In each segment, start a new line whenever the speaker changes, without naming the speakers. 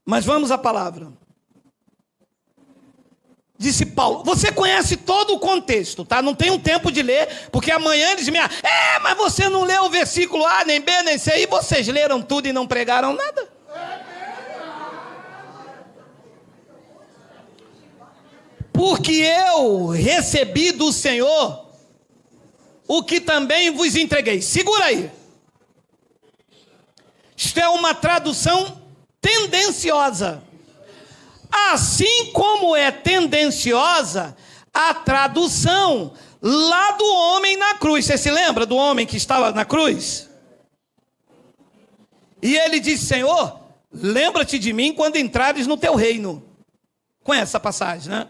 Mas vamos à palavra. Disse Paulo, você conhece todo o contexto, tá? Não tenho tempo de ler, porque amanhã eles me... mas você não leu o versículo A, nem B, nem C, e vocês leram tudo e não pregaram nada. Porque eu recebi do Senhor o que também vos entreguei. Segura aí. Isto é uma tradução tendenciosa. Assim como é tendenciosa a tradução lá do homem na cruz. Você se lembra do homem que estava na cruz? E ele disse, Senhor, lembra-te de mim quando entrares no teu reino. Conhece essa passagem, né?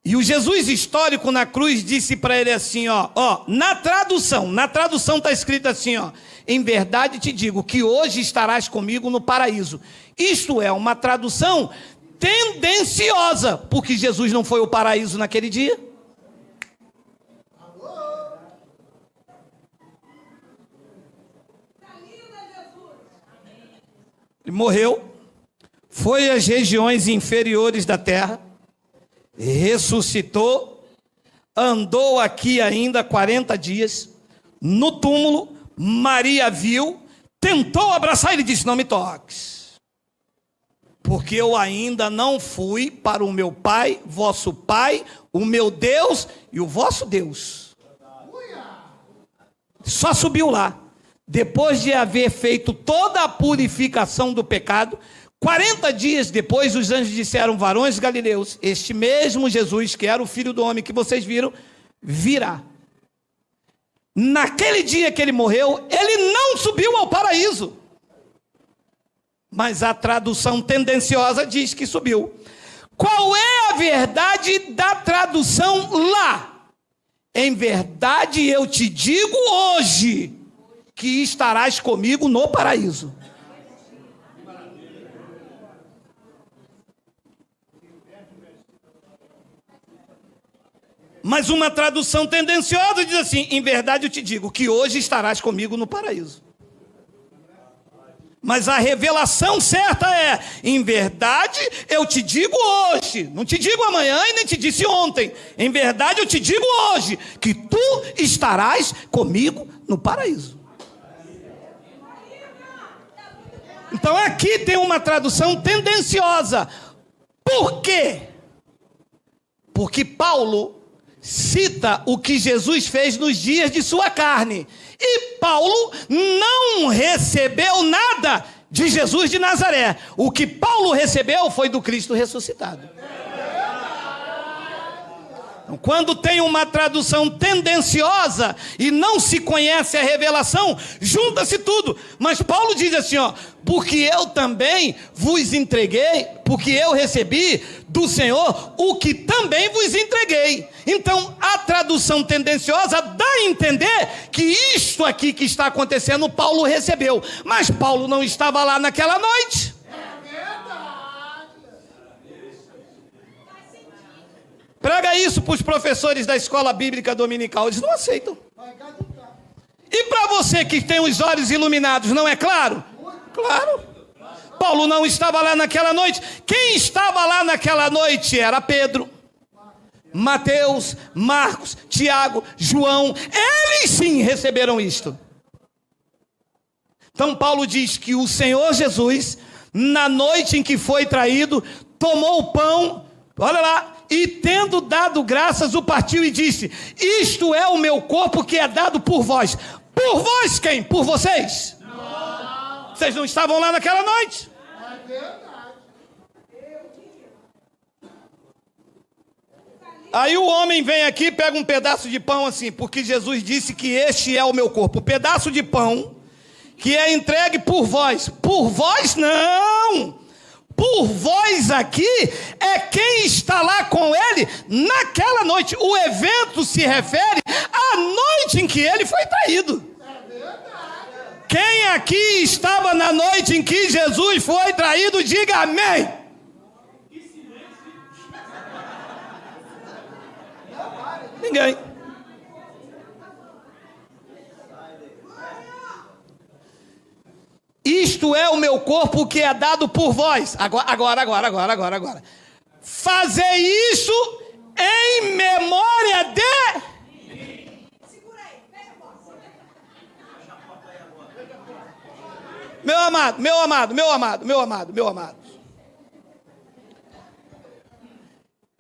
E o Jesus histórico na cruz disse para ele assim, na tradução está escrito assim, em verdade te digo que hoje estarás comigo no paraíso. Isto é uma tradução tendenciosa, porque Jesus não foi ao paraíso naquele dia. Ele morreu, foi às regiões inferiores da terra, ressuscitou, andou aqui ainda 40 dias, no túmulo, Maria viu, tentou abraçar ele e disse, não me toques, porque eu ainda não fui para o meu Pai, vosso Pai, o meu Deus e o vosso Deus. Só subiu lá, depois de haver feito toda a purificação do pecado. 40 dias depois, os anjos disseram, varões galileus, este mesmo Jesus, que era o Filho do Homem que vocês viram, virá. Naquele dia que ele morreu, ele não subiu ao paraíso. Mas a tradução tendenciosa diz que subiu. Qual é a verdade da tradução lá? Em verdade eu te digo hoje, que estarás comigo no paraíso. Mas uma tradução tendenciosa diz assim, em verdade eu te digo, que hoje estarás comigo no paraíso. Mas a revelação certa é, em verdade eu te digo hoje, não te digo amanhã e nem te disse ontem, em verdade eu te digo hoje, que tu estarás comigo no paraíso. Então aqui tem uma tradução tendenciosa. Por quê? Porque Paulo cita o que Jesus fez nos dias de sua carne. E Paulo não recebeu nada de Jesus de Nazaré. O que Paulo recebeu foi do Cristo ressuscitado. Quando tem uma tradução tendenciosa e não se conhece a revelação, junta-se tudo. Mas Paulo diz assim, porque eu também vos entreguei, porque eu recebi do Senhor o que também vos entreguei. Então a tradução tendenciosa dá a entender que isto aqui que está acontecendo, Paulo recebeu. Mas Paulo não estava lá naquela noite. Prega isso para os professores da escola bíblica dominical, eles não aceitam. E para você que tem os olhos iluminados, não é claro? Claro. Paulo não estava lá naquela noite. Quem estava lá naquela noite era Pedro, Mateus, Marcos, Tiago, João. Eles sim receberam isto. Então Paulo diz que o Senhor Jesus, na noite em que foi traído, tomou o pão, olha lá, e tendo dado graças, o partiu e disse, isto é o meu corpo que é dado por vós. Por vós quem? Por vocês? Não. Vocês não estavam lá naquela noite? É verdade. Aí o homem vem aqui e pega um pedaço de pão assim, porque Jesus disse que este é o meu corpo. O pedaço de pão que é entregue por vós. Por vós não. Por vós aqui é quem está lá com ele naquela noite. O evento se refere à noite em que ele foi traído. Quem aqui estava na noite em que Jesus foi traído, diga amém. Ninguém. Isto é o meu corpo que é dado por vós. Agora. Fazei isso em memória de... Meu amado.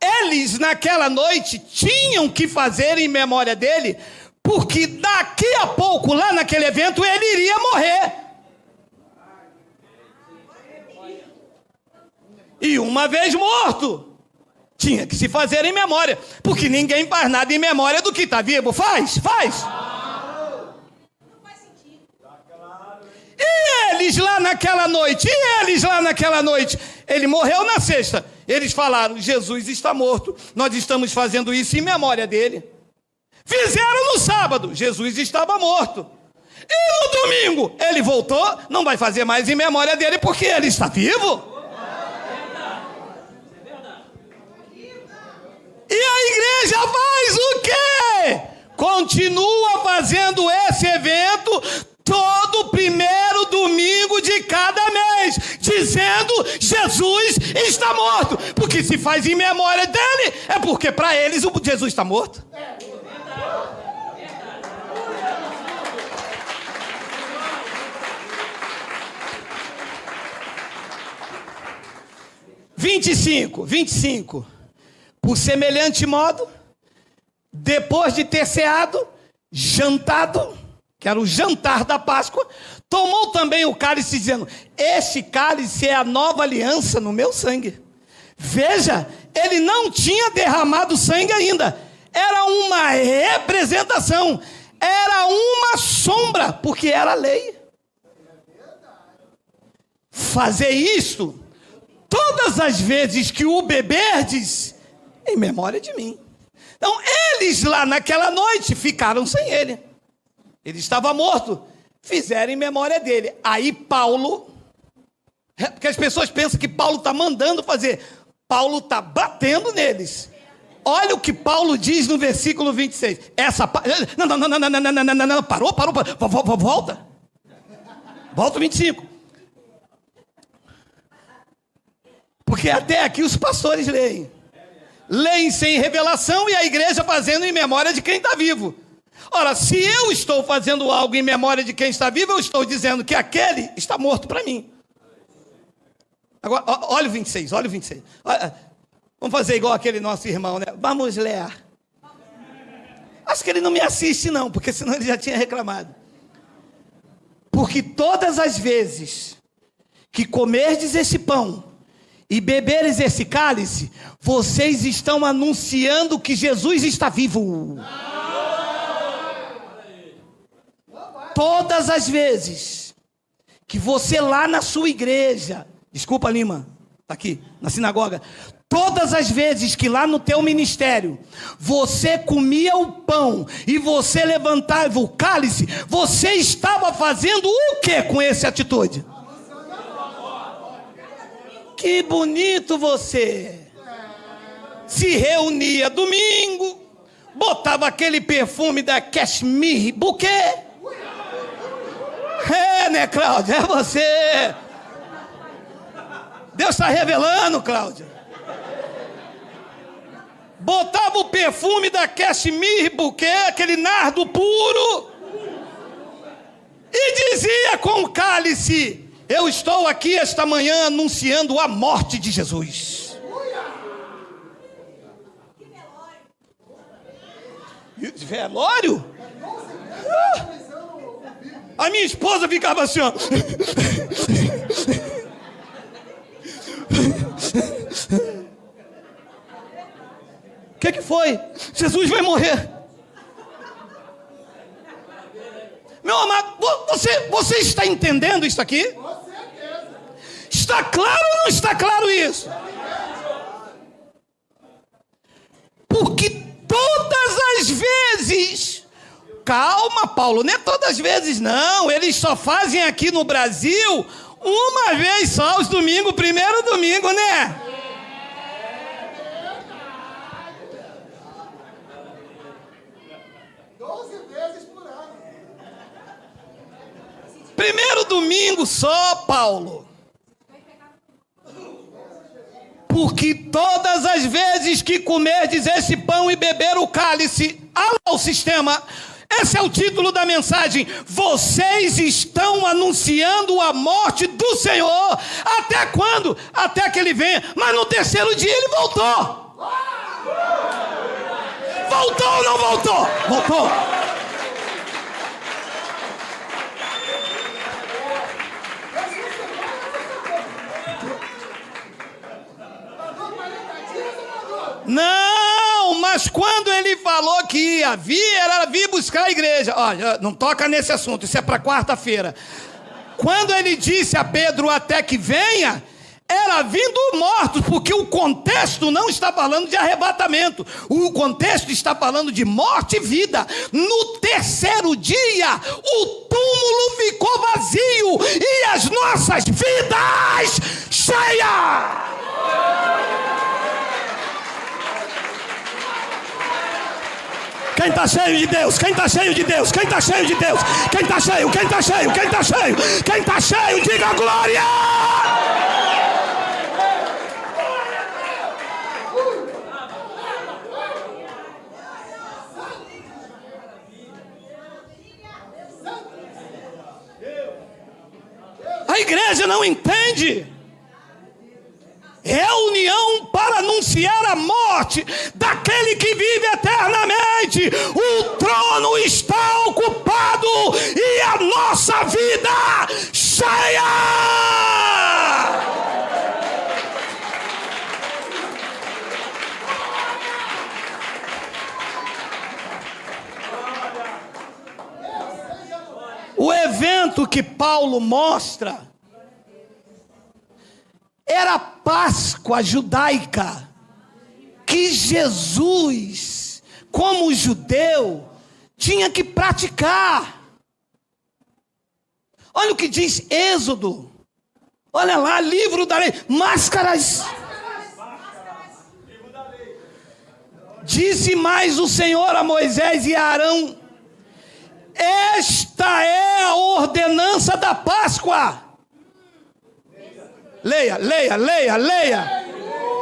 Eles naquela noite tinham que fazer em memória dele, porque daqui a pouco, lá naquele evento, ele iria morrer. E uma vez morto, tinha que se fazer em memória, porque ninguém faz nada em memória do que está vivo. Faz. E eles lá naquela noite, ele morreu na sexta. Eles falaram, Jesus está morto, nós estamos fazendo isso em memória dele. Fizeram no sábado, Jesus estava morto. E no domingo, ele voltou, não vai fazer mais em memória dele, porque ele está vivo. E a igreja faz o quê? Continua fazendo esse evento todo primeiro domingo de cada mês, dizendo Jesus está morto. Porque se faz em memória dele, é porque para eles o Jesus está morto. 25. Por semelhante modo, depois de ter ceado, jantado, que era o jantar da Páscoa, tomou também o cálice, dizendo: este cálice é a nova aliança no meu sangue. Veja, ele não tinha derramado sangue ainda. Era uma representação, era uma sombra, porque era a lei. Fazer isto todas as vezes que o beberdes, em memória de mim. Então, eles lá naquela noite ficaram sem ele. Ele estava morto. Fizeram em memória dele. Aí Paulo, porque as pessoas pensam que Paulo está mandando fazer. Paulo está batendo neles. Olha o que Paulo diz no versículo 26. Não, parou. Volta o 25. Porque até aqui os pastores leem sem revelação, e a igreja fazendo em memória de quem está vivo. Ora, se eu estou fazendo algo em memória de quem está vivo, eu estou dizendo que aquele está morto para mim. Agora, olha o 26. Olha, vamos fazer igual aquele nosso irmão, né? Vamos ler. Acho que ele não me assiste não, porque senão ele já tinha reclamado. Porque todas as vezes que comerdes esse pão e beberes esse cálice, vocês estão anunciando que Jesus está vivo. Todas as vezes que você lá na sua igreja, desculpa Lima, está aqui, na sinagoga, todas as vezes que lá no teu ministério, você comia o pão e você levantava o cálice, você estava fazendo o que com essa atitude? Que bonito você! Se reunia domingo, botava aquele perfume da Cashmere Bouquet. É, né, Cláudia? É você! Deus está revelando, Cláudia. Botava o perfume da Cashmere Bouquet, aquele nardo puro, e dizia com o cálice: eu estou aqui esta manhã anunciando a morte de Jesus. Velório? A minha esposa ficava assim, ó. O que foi? Jesus vai morrer. Meu amado, você está entendendo isso aqui? Está claro ou não está claro isso? Porque todas as vezes... Calma, Paulo, não é todas as vezes não. Eles só fazem aqui no Brasil uma vez só, os domingos, primeiro domingo, né? Primeiro domingo só, Paulo. Porque todas as vezes que comerdes esse pão e beber o cálice, ao sistema, esse é o título da mensagem, vocês estão anunciando a morte do Senhor. Até quando? Até que ele venha. Mas no terceiro dia ele voltou. Voltou ou não voltou? Voltou. Não, mas quando ele falou que ia vir, era vir buscar a igreja. Olha, não toca nesse assunto, isso é para quarta-feira. Quando ele disse a Pedro até que venha, era vindo mortos, porque o contexto não está falando de arrebatamento. O contexto está falando de morte e vida. No terceiro dia, o túmulo ficou vazio e as nossas vidas cheias. Quem está cheio de Deus? Quem está cheio de Deus? Quem está cheio de Deus? Quem está cheio? Quem está cheio? Quem está cheio? Quem está cheio? Diga glória! A igreja não entende. Reunião para anunciar a morte daquele que vive eternamente. O trono está ocupado e a nossa vida cheia. O evento que Paulo mostra era a Páscoa judaica, que Jesus, como judeu, tinha que praticar. Olha o que diz Êxodo. Olha lá, livro da lei. Máscaras. Disse mais o Senhor a Moisés e a Arão: esta é a ordenança da Páscoa. Leia, leia, leia, leia.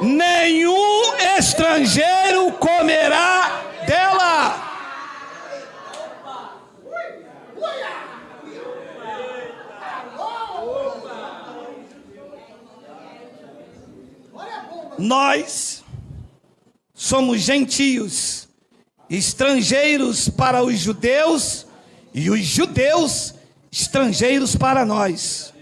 Nenhum estrangeiro comerá dela. Nós somos gentios, estrangeiros para os judeus e os judeus estrangeiros para nós.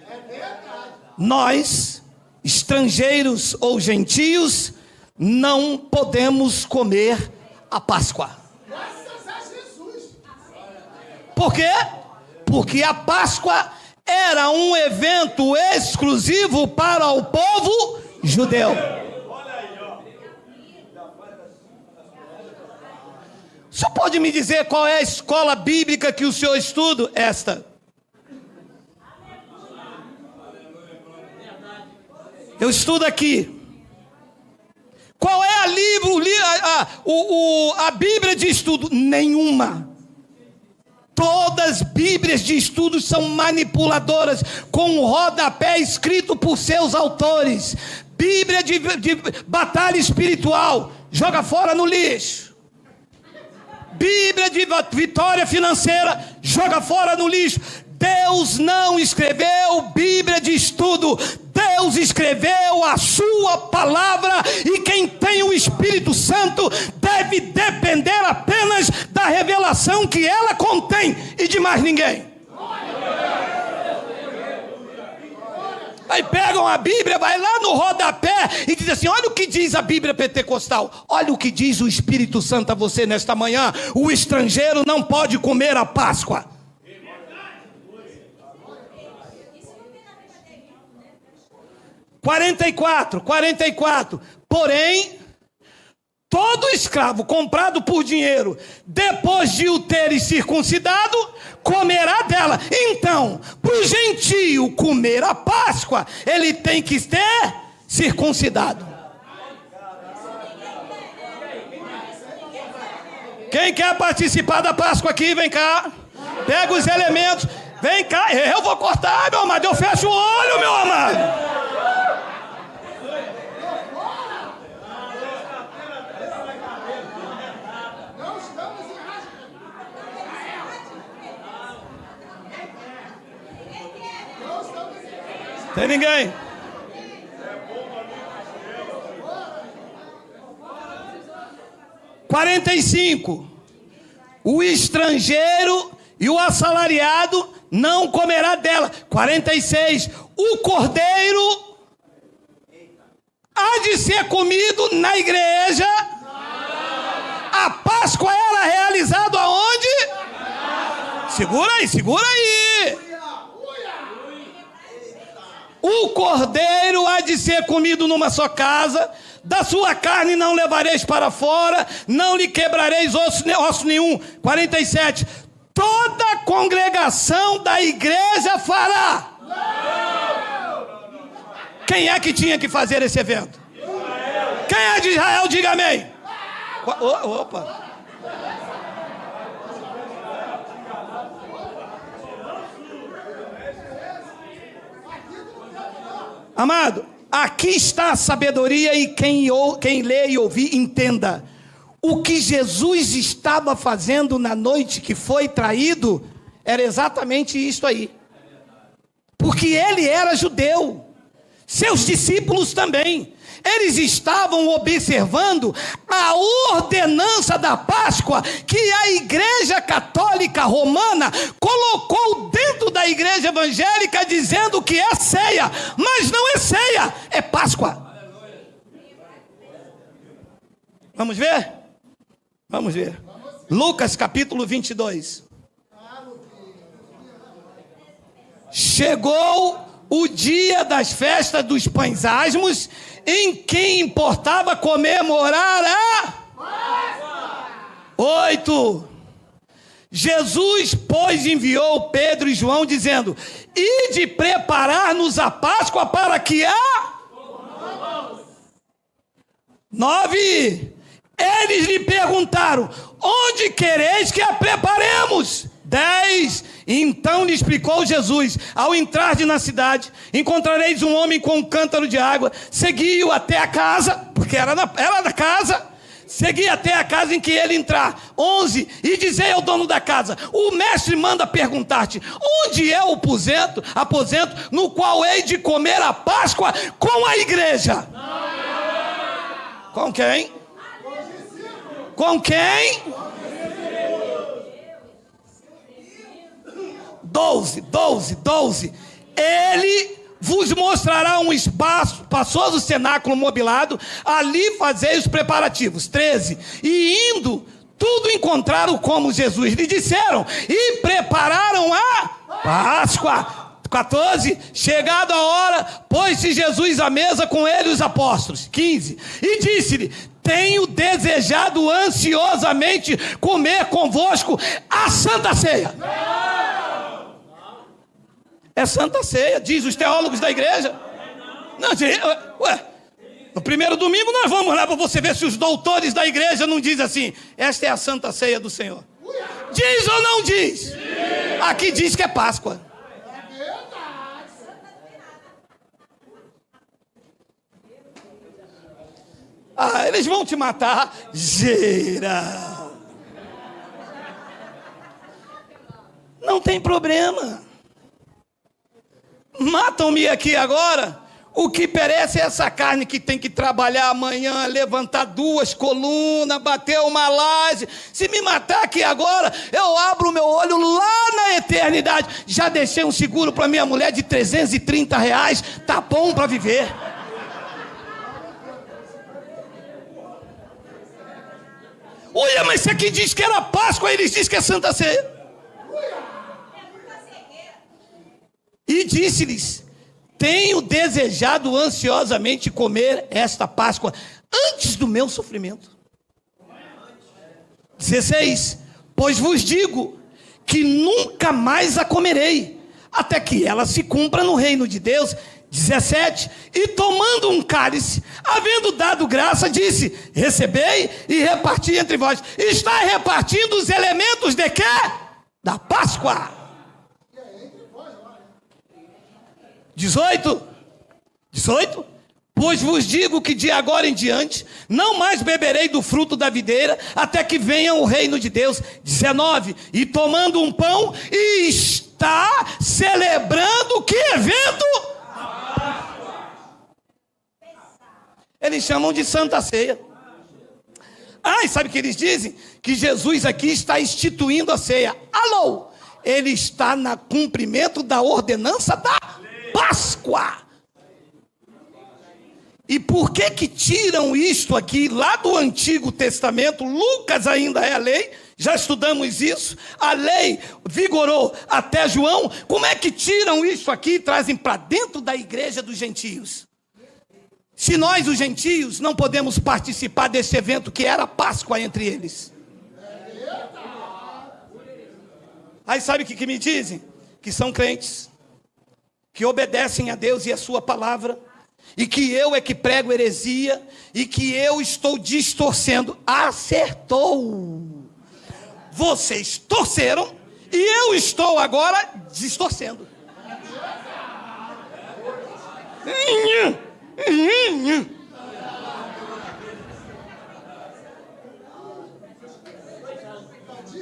Nós, estrangeiros ou gentios, não podemos comer a Páscoa. Por quê? Porque a Páscoa era um evento exclusivo para o povo judeu. O senhor pode me dizer qual é a escola bíblica que o senhor estuda? Esta. Eu estudo aqui. Qual é a Bíblia de estudo? Nenhuma. Todas as Bíblias de estudo são manipuladoras, com um rodapé escrito por seus autores. Bíblia de batalha espiritual, joga fora no lixo. Bíblia de vitória financeira, joga fora no lixo. Deus não escreveu Bíblia de estudo. Deus escreveu a sua palavra, e quem tem o Espírito Santo deve depender apenas da revelação que ela contém e de mais ninguém. Aí pegam a Bíblia, vai lá no rodapé e diz assim: olha o que diz a Bíblia pentecostal, olha o que diz o Espírito Santo a você nesta manhã: o estrangeiro não pode comer a Páscoa. 44. Porém, todo escravo comprado por dinheiro, depois de o teres circuncidado, comerá dela. Então, para o gentio comer a Páscoa, ele tem que ter circuncidado. Quem quer participar da Páscoa aqui, vem cá. Pega os elementos. Vem cá, eu vou cortar, meu amado. Eu fecho o olho, meu amado. Tem ninguém? (45) O estrangeiro e o assalariado não comerá dela. 46. O cordeiro há de ser comido na igreja. A Páscoa era realizada aonde? Segura aí. O cordeiro há de ser comido numa só casa. Da sua carne não levareis para fora, não lhe quebrareis osso nenhum. 47. Toda a congregação da igreja fará. Quem é que tinha que fazer esse evento? Quem é de Israel, diga amém. Opa. Amado, aqui está a sabedoria, e quem lê e ouvir, entenda. O que Jesus estava fazendo na noite que foi traído era exatamente isso aí. Porque ele era judeu, seus discípulos também. Eles estavam observando a ordenança da Páscoa que a Igreja Católica Romana colocou dentro da Igreja Evangélica, dizendo que é ceia, mas não é ceia, é Páscoa. Vamos ver? Vamos ver. Lucas capítulo 22. Chegou o dia das festas dos pães asmos, em que importava comemorar a 8. Jesus, pois, enviou Pedro e João, dizendo: ide preparar-nos a Páscoa para que a 9. Eles lhe perguntaram: onde quereis que a preparemos? 10. Então lhe explicou Jesus: ao entrardes na cidade, encontrareis um homem com um cântaro de água. Segui-o até a casa, porque era da casa. Segui até a casa em que ele entrar. 11. E dizei ao dono da casa: o mestre manda perguntar-te: onde é o aposento no qual hei de comer a Páscoa com a igreja? Com quem? Com quem? 12. Ele vos mostrará um espaçoso cenáculo mobilado, ali fazei os preparativos. 13. E indo, tudo encontraram como Jesus lhe disseram, e prepararam a Páscoa. 14. Chegada a hora, pôs-se Jesus à mesa com ele e os apóstolos. 15. E disse-lhe: tenho desejado ansiosamente comer convosco a Santa Ceia. É Santa Ceia, diz os teólogos da igreja. Não, no primeiro domingo nós vamos lá para você ver se os doutores da igreja não dizem assim: esta é a Santa Ceia do Senhor. Diz ou não diz? Aqui diz que é Páscoa. Eles vão te matar. Geral. Não tem problema. Matam-me aqui agora. O que perece é essa carne que tem que trabalhar amanhã, levantar 2 colunas, bater uma laje. Se me matar aqui agora, eu abro o meu olho lá na eternidade. Já deixei um seguro para minha mulher de R$330. Tá bom para viver. Olha, mas isso aqui diz que era Páscoa, eles dizem que é Santa Ceia. E disse-lhes: tenho desejado ansiosamente comer esta Páscoa antes do meu sofrimento. 16. Pois vos digo que nunca mais a comerei, até que ela se cumpra no reino de Deus. 17. E tomando um cálice, havendo dado graça, disse: recebei e reparti entre vós. Está repartindo os elementos de quê? Da Páscoa. 18. Pois vos digo que de agora em diante não mais beberei do fruto da videira, até que venha o reino de Deus. 19. E tomando um pão, e está celebrando que evento? Eles chamam de Santa Ceia. E sabe o que eles dizem? Que Jesus aqui está instituindo a ceia. Alô! Ele está no cumprimento da ordenança da Páscoa. E por que tiram isto aqui lá do Antigo Testamento? Lucas ainda é a lei, já estudamos isso. A lei vigorou até João. Como é que tiram isso aqui e trazem para dentro da igreja dos gentios? Se nós, os gentios, não podemos participar desse evento que era a Páscoa entre eles. Aí sabe o que me dizem? Que são crentes, que obedecem a Deus e a sua palavra, e que eu é que prego heresia, e que eu estou distorcendo. Acertou! Vocês torceram, e eu estou agora distorcendo.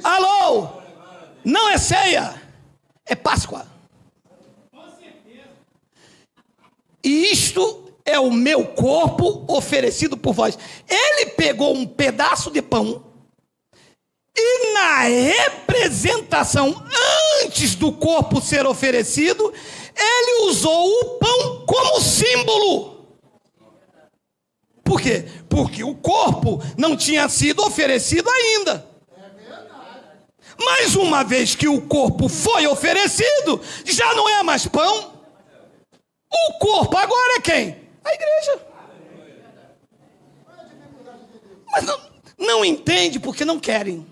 Alô? Não é ceia, é Páscoa. E isto é o meu corpo oferecido por vós. Ele pegou um pedaço de pão e na representação, antes do corpo ser oferecido, ele usou o pão como símbolo. Por quê? Porque o corpo não tinha sido oferecido ainda. Mas uma vez que o corpo foi oferecido, já não é mais pão. O corpo agora é quem? A igreja. Mas não entende porque não querem.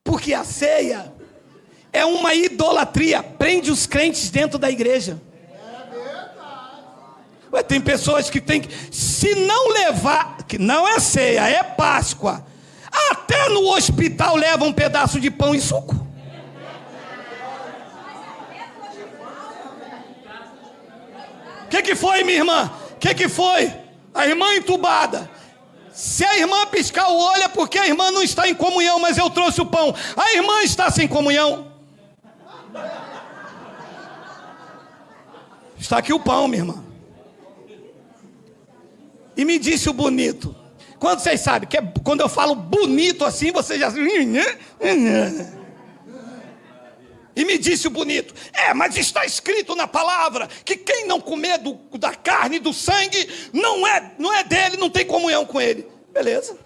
Porque a ceia é uma idolatria, prende os crentes dentro da igreja. Tem pessoas que tem que, se não levar, que não é ceia, é Páscoa, até no hospital leva um pedaço de pão e suco. O que foi, minha irmã? O que foi? A irmã entubada. Se a irmã piscar o olho é porque a irmã não está em comunhão, mas eu trouxe o pão. A irmã está sem comunhão. Está aqui o pão, minha irmã. E me disse o bonito. Quando vocês sabem, que quando eu falo bonito assim, vocês já... E me disse o bonito, mas está escrito na palavra que quem não comer da carne e do sangue não é dele, não tem comunhão com ele. Beleza.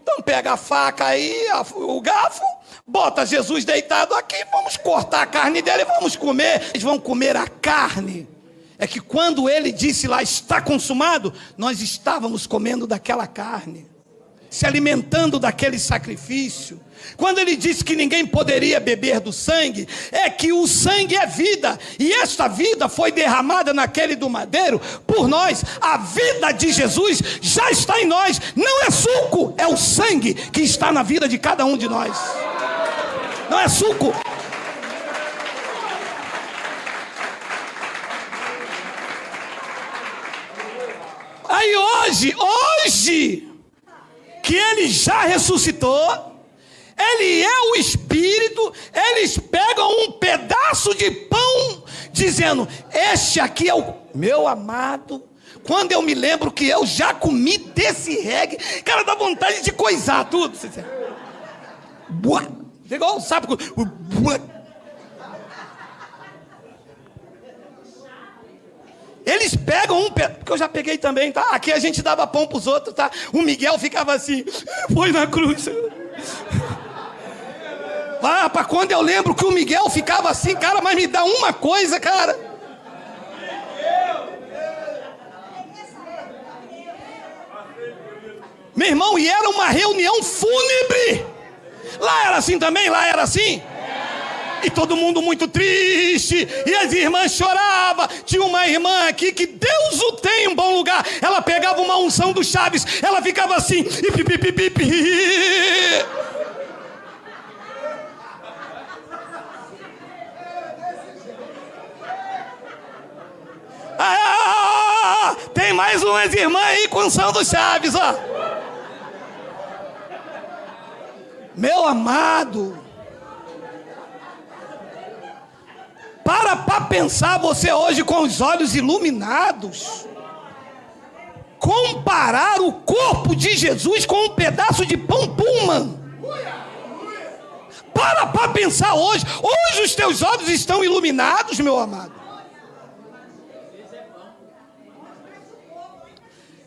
Então pega a faca aí, o garfo, bota Jesus deitado aqui, vamos cortar a carne dele e vamos comer. Eles vão comer a carne. É que quando ele disse lá, está consumado, nós estávamos comendo daquela carne, se alimentando daquele sacrifício. Quando ele disse que ninguém poderia beber do sangue, é que o sangue é vida, e esta vida foi derramada naquele do madeiro por nós. A vida de Jesus já está em nós, não é suco, é o sangue que está na vida de cada um de nós. Não é suco. Aí hoje que ele já ressuscitou, ele é o Espírito, eles pegam um pedaço de pão, dizendo, este aqui é o meu amado. Quando eu me lembro que eu já comi desse reggae, cara, dá vontade de coisar tudo. Igual o sapo. Eles pegam um pedaço, porque eu já peguei também, tá? Aqui a gente dava pão para os outros, tá? O Miguel ficava assim, foi na cruz. Para quando eu lembro que o Miguel ficava assim, cara, mas me dá uma coisa, cara. Meu irmão, e era uma reunião fúnebre. Lá era assim também? Lá era assim? E todo mundo muito triste, e as irmãs choravam. Tinha uma irmã aqui que Deus o tem em bom lugar. Ela pegava uma unção do Chaves, ela ficava assim. mais umas irmãs aí com São do Chaves, ó. Meu amado, para pensar você hoje com os olhos iluminados. Comparar o corpo de Jesus com um pedaço de pão puma. Para pensar hoje. Hoje os teus olhos estão iluminados, meu amado.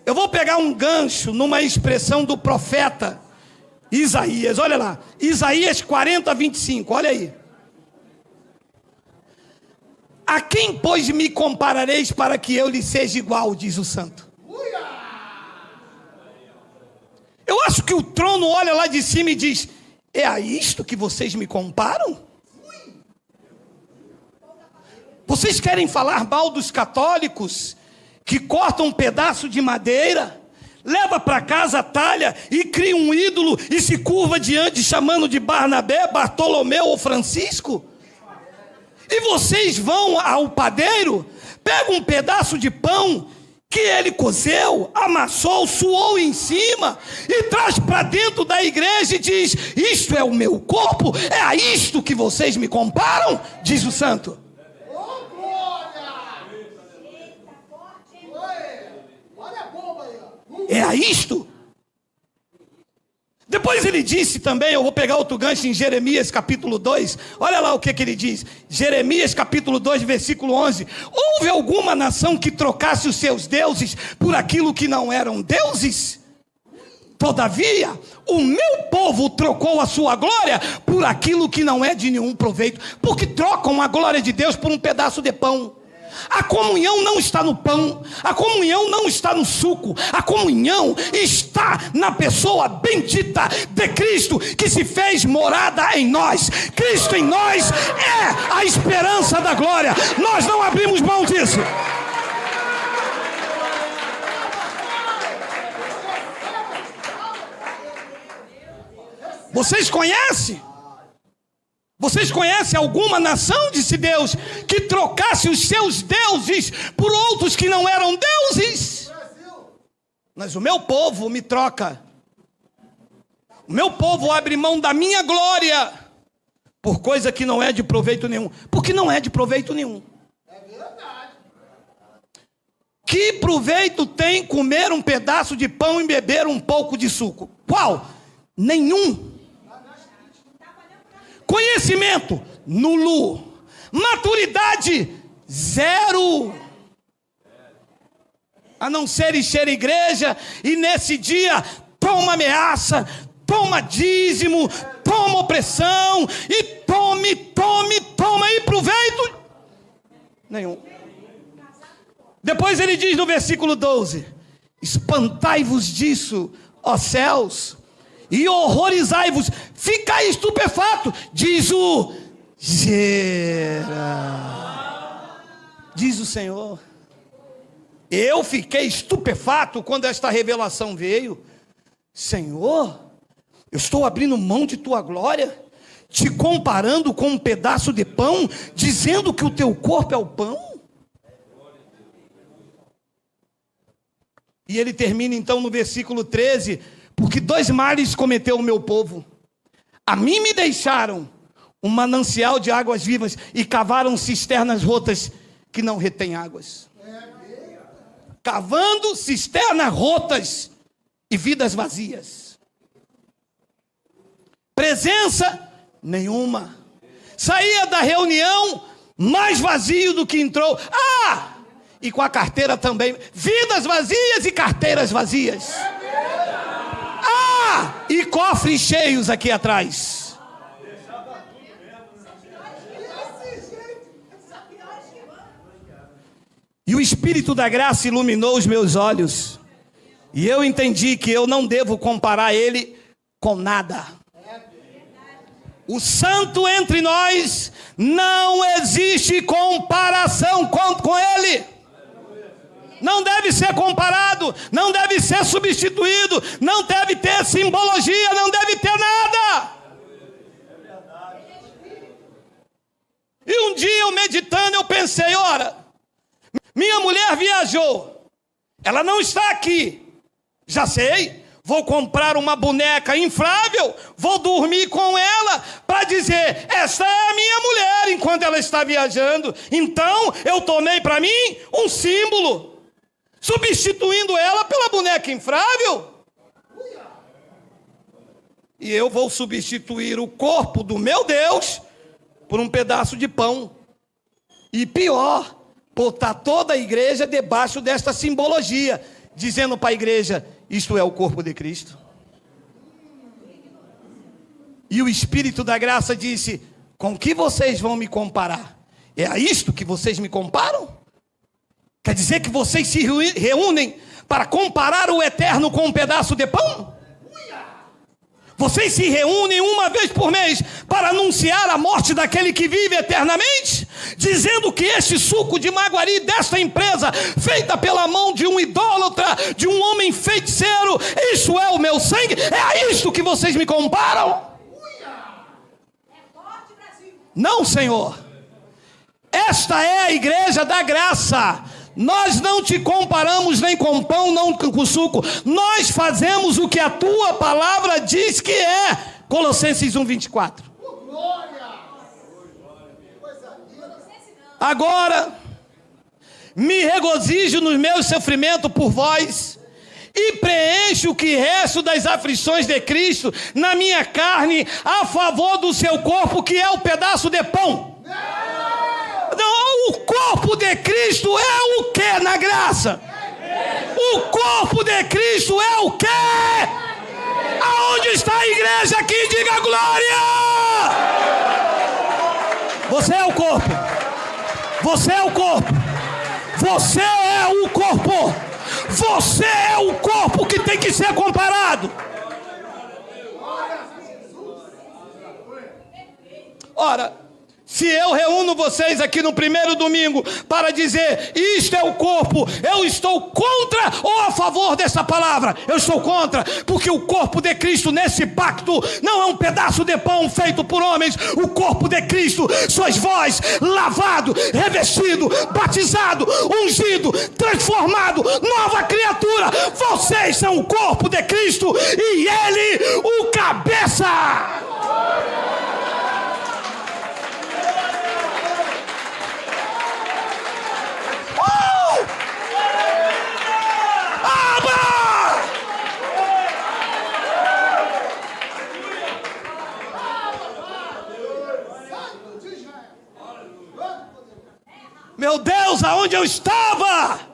Eu vou pegar um gancho numa expressão do profeta Isaías. Olha lá, Isaías 40, 25, olha aí. A quem, pois, me comparareis para que eu lhe seja igual, diz o santo. Eu acho que o trono olha lá de cima e diz: é a isto que vocês me comparam? Vocês querem falar mal dos católicos que cortam um pedaço de madeira, leva para casa a talha e cria um ídolo e se curva diante chamando de Barnabé, Bartolomeu ou Francisco? E vocês vão ao padeiro, pegam um pedaço de pão que ele cozeu, amassou, suou em cima e traz para dentro da igreja e diz: isto é o meu corpo? É a isto que vocês me comparam? Diz o santo. É a isto? Depois ele disse também, eu vou pegar outro gancho em Jeremias capítulo 2, olha lá o que ele diz, Jeremias capítulo 2, versículo 11, houve alguma nação que trocasse os seus deuses por aquilo que não eram deuses? Todavia, o meu povo trocou a sua glória por aquilo que não é de nenhum proveito, porque trocam a glória de Deus por um pedaço de pão. A comunhão não está no pão, a comunhão não está no suco, a comunhão está na pessoa bendita de Cristo, que se fez morada em nós. Cristo em nós é a esperança da glória. Nós não abrimos mão disso. Vocês conhecem? Vocês conhecem alguma nação, disse Deus, que trocasse os seus deuses por outros que não eram deuses? Mas o meu povo me troca. O meu povo abre mão da minha glória por coisa que não é de proveito nenhum. Porque não é de proveito nenhum. É verdade. Que proveito tem comer um pedaço de pão e beber um pouco de suco? Qual? Nenhum. Conhecimento, nulo. Maturidade, zero. A não ser encher a igreja e nesse dia toma ameaça, toma dízimo, toma opressão e toma e proveito nenhum. Depois ele diz no versículo 12: espantai-vos disso, ó céus, e horrorizai-vos, ficai estupefato, diz o diz o Senhor. Eu fiquei estupefato quando esta revelação veio. Senhor, eu estou abrindo mão de tua glória, te comparando com um pedaço de pão, dizendo que o teu corpo é o pão. E ele termina então no versículo 13: porque 2 males cometeu o meu povo. A mim me deixaram um manancial de águas vivas e cavaram cisternas rotas que não retêm águas. Cavando cisternas rotas e vidas vazias. Presença nenhuma. Saía da reunião mais vazio do que entrou. E com a carteira também. Vidas vazias e carteiras vazias. E cofres cheios aqui atrás. E o Espírito da graça iluminou os meus olhos. E eu entendi que eu não devo comparar ele com nada. O santo entre nós, não existe comparação com ele. Não deve ser comparado, não deve ser substituído, não deve ter simbologia, não deve ter nada. E um dia eu meditando, eu pensei, ora, minha mulher viajou, Ela não está aqui. Já sei. Vou comprar uma boneca inflável, vou dormir com ela para dizer, essa é a minha mulher enquanto ela está viajando. Então eu tomei para mim um símbolo, substituindo ela pela boneca inflável. E eu vou substituir o corpo do meu Deus por um pedaço de pão. E pior, botar toda a igreja debaixo desta simbologia, dizendo para a igreja, isto é o corpo de Cristo. E o Espírito da graça disse, com que vocês vão me comparar? É a isto que vocês me comparam? Quer dizer que vocês se reúnem para comparar o eterno com um pedaço de pão? Vocês se reúnem uma vez por mês para anunciar a morte daquele que vive eternamente? Dizendo que este suco de Maguari desta empresa, feita pela mão de um idólatra, de um homem feiticeiro, isso é o meu sangue? É a isto que vocês me comparam? Não, Senhor. Esta é a igreja da graça. Nós não te comparamos nem com pão, não com suco. Nós fazemos o que a tua palavra diz que é. Colossenses 1:24. Agora, me regozijo nos meus sofrimentos por vós, e preencho o que resto das aflições de Cristo na minha carne, a favor do seu corpo, que é o pedaço de pão. Não, o corpo de Cristo é o que na graça? O corpo de Cristo é o que? Aonde está a igreja aqui? Diga glória! Você é o corpo. Você é o corpo. Você é o corpo. Você é o corpo que tem que ser comparado. Ora, se eu reúno vocês aqui no primeiro domingo para dizer, isto é o corpo, eu estou contra ou a favor dessa palavra? Eu estou contra, porque o corpo de Cristo nesse pacto não é um pedaço de pão feito por homens. O corpo de Cristo sois vós, lavado, revestido, batizado, ungido, transformado, nova criatura. Vocês são o corpo de Cristo e Ele o cabeça. Meu Deus, aonde eu estava?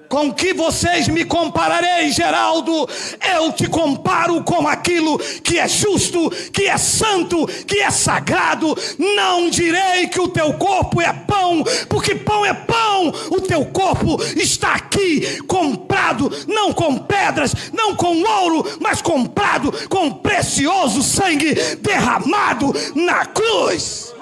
Com que vocês me compararei, Geraldo? Eu te comparo com aquilo que é justo, que é santo, que é sagrado. Não direi que o teu corpo é pão, porque pão é pão. O teu corpo está aqui, comprado, não com pedras, não com ouro, mas comprado com precioso sangue derramado na cruz.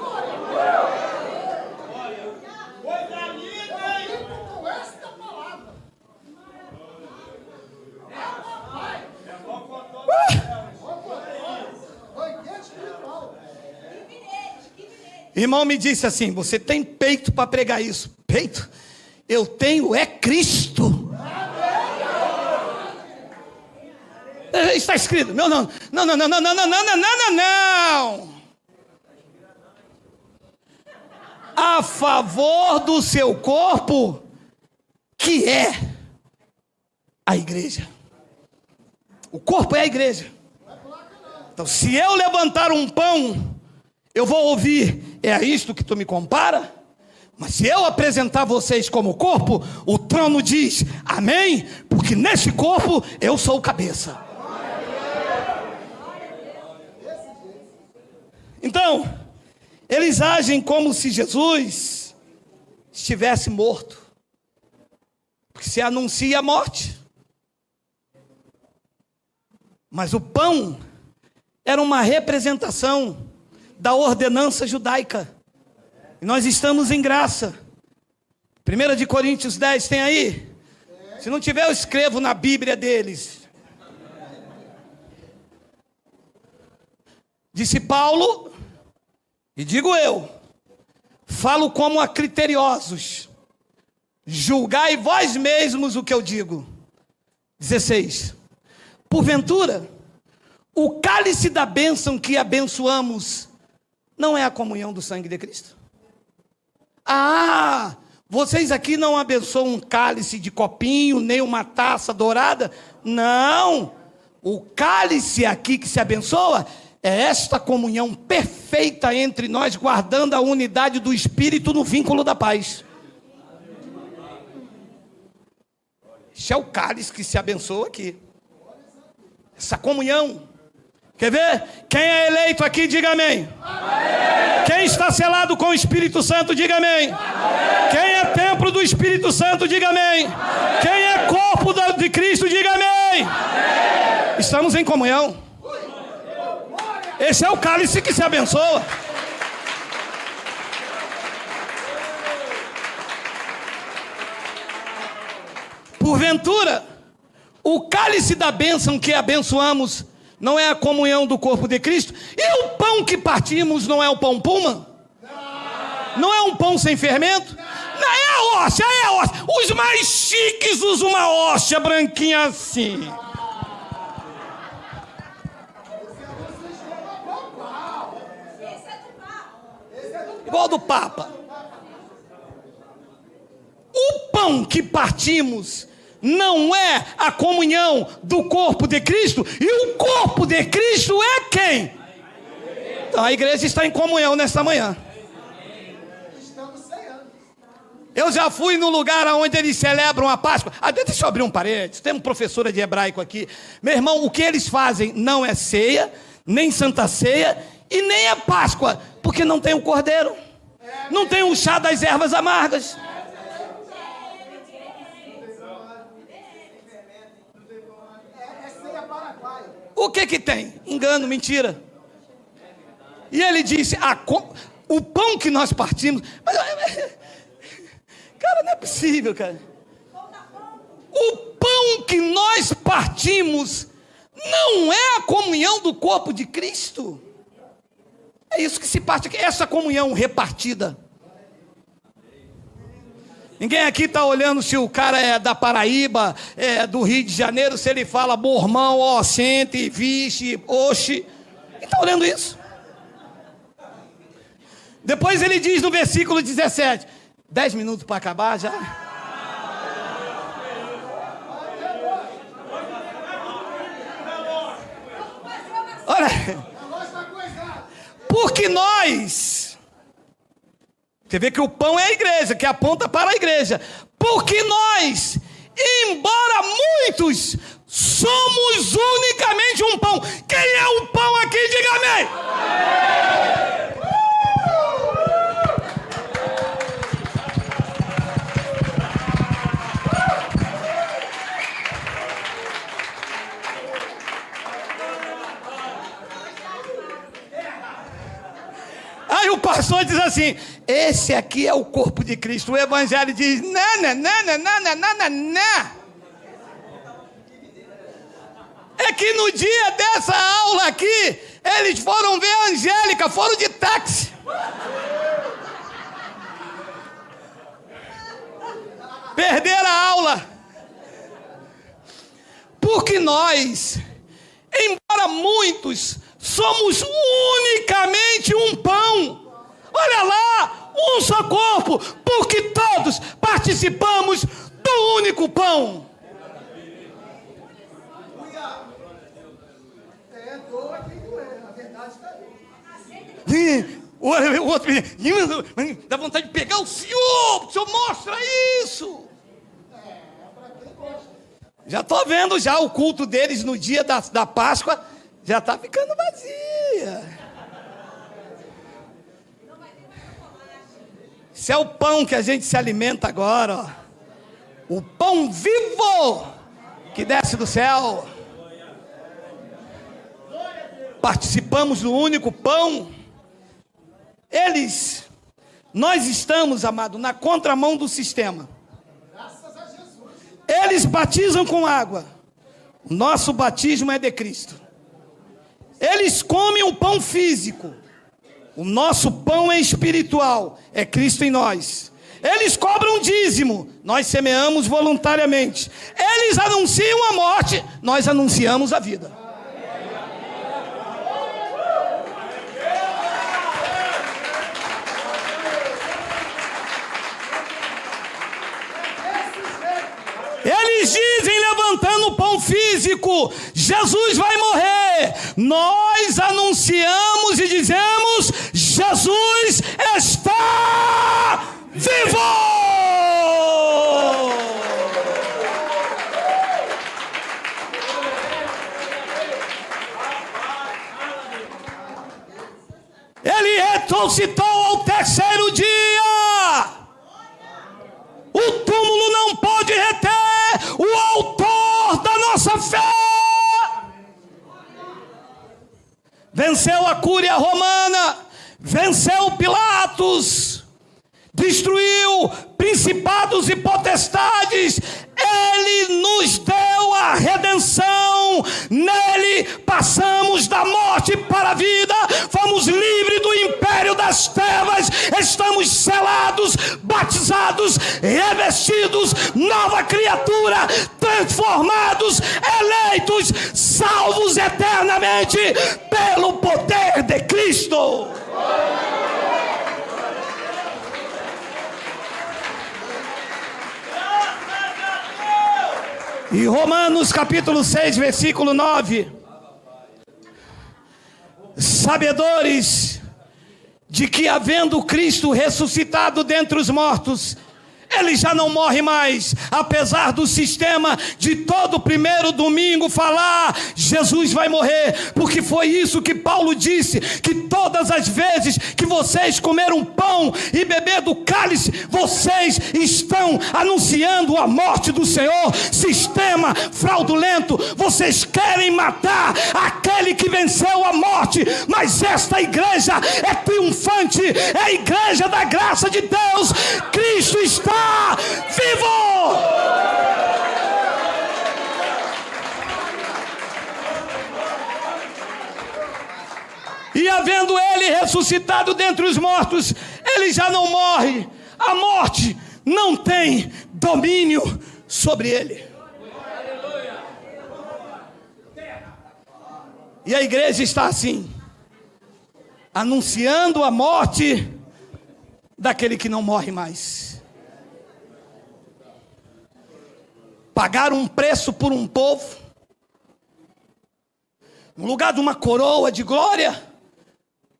Irmão me disse assim, você tem peito para pregar isso? Peito? Eu tenho é Cristo. Está escrito. Não. A favor do seu corpo, que é a igreja. O corpo é a igreja. Então, se eu levantar um pão, eu vou ouvir, é a isto que tu me compara? Mas se eu apresentar vocês como corpo, o trono diz, amém? Porque nesse corpo eu sou o cabeça. Então, eles agem como se Jesus estivesse morto. Porque se anuncia a morte. Mas o pão era uma representação da ordenança judaica. E nós estamos em graça. 1 de Coríntios 10, tem aí? Se não tiver, eu escrevo na Bíblia deles. Disse Paulo, e digo eu, falo como a criteriosos. Julgai vós mesmos o que eu digo. 16. Porventura, o cálice da bênção que abençoamos não é a comunhão do sangue de Cristo? Ah, vocês aqui não abençoam um cálice de copinho, nem uma taça dourada? Não, o cálice aqui que se abençoa é esta comunhão perfeita entre nós, guardando a unidade do Espírito no vínculo da paz. Esse é o cálice que se abençoa aqui. Essa comunhão. Quer ver? Quem é eleito aqui, diga amém. Amém. Quem está selado com o Espírito Santo, diga amém. Amém. Quem é templo do Espírito Santo, diga amém. Amém. Quem é corpo de Cristo, diga amém. Amém. Estamos em comunhão. Esse é o cálice que se abençoa. Porventura, o cálice da bênção que abençoamos não é a comunhão do corpo de Cristo? E o pão que partimos não é o pão puma? Não é um pão sem fermento? Não, é a hóstia, é a hóstia. Os mais chiques usam uma hóstia branquinha assim. Igual do Papa. O pão que partimos não é a comunhão do corpo de Cristo? E o corpo de Cristo é quem? Então a igreja está em comunhão nesta manhã. Eu já fui no lugar onde eles celebram a Páscoa. Deixa eu abrir um parênteses. Tem uma professora de hebraico aqui. Meu irmão, o que eles fazem não é ceia, nem santa ceia e nem é Páscoa, porque não tem o cordeiro, não tem o chá das ervas amargas. O que tem? Engano, mentira. E ele disse, o pão que nós partimos... Cara, não é possível, cara. O pão que nós partimos não é a comunhão do corpo de Cristo. É isso que se parte aqui, essa comunhão repartida. Ninguém aqui está olhando se o cara é da Paraíba, é do Rio de Janeiro, se ele fala mormão, ó, sente, vixe, oxe. Quem está olhando isso? Depois ele diz no versículo 17, 10 minutos para acabar já. Olha, porque nós... Você vê que o pão é a igreja, que aponta para a igreja. Porque nós, embora muitos, somos unicamente um pão. Quem é o pão aqui? Diga amém. Aí o pastor diz assim, esse aqui é o corpo de Cristo. O evangelho diz, não. É que no dia dessa aula aqui, eles foram ver a Angélica, foram de táxi. Perderam a aula. Porque nós, embora muitos, somos unicamente um pão. Olha lá, um só corpo, porque todos participamos do único pão. O outro dá vontade de pegar o senhor mostra isso. Já estou vendo já o culto deles no dia da Páscoa, já está ficando vazia. Esse é o pão que a gente se alimenta agora, ó. O pão vivo que desce do céu. Participamos do único pão. Nós estamos, amado, na contramão do sistema. Eles batizam com água. O nosso batismo é de Cristo. Eles comem o pão físico. O nosso pão é espiritual, é Cristo em nós. Eles cobram dízimo, nós semeamos voluntariamente. Eles anunciam a morte, nós anunciamos a vida. Eles dizem, levantando o pão físico, Jesus vai morrer. Nós anunciamos e dizemos, Jesus está vivo! Ele ressuscitou ao terceiro dia. O túmulo não pode reter o autor da nossa fé. Venceu a cúria romana, venceu Pilatos, destruiu principados e potestades. Ele nos deu a redenção. Nele passamos da morte para a vida. Fomos livres do império das trevas. Estamos selados, batizados, revestidos, nova criatura, transformados, eleitos, salvos eternamente pelo poder de Cristo. E Romanos capítulo 6, versículo 9. Sabedores de que, havendo Cristo ressuscitado dentre os mortos, ele já não morre mais, apesar do sistema de todo primeiro domingo falar, Jesus vai morrer, porque foi isso que Paulo disse, que todas as vezes que vocês comeram pão e beber do cálice, vocês estão anunciando a morte do Senhor. Sistema fraudulento, vocês querem matar aquele que venceu a morte, mas esta igreja é triunfante, é a igreja da graça de Deus. Cristo está vivo! E havendo ele ressuscitado dentre os mortos, ele já não morre. A morte não tem domínio sobre ele. E a igreja está assim, anunciando a morte daquele que não morre mais. Pagaram um preço por um povo, no lugar de uma coroa de glória,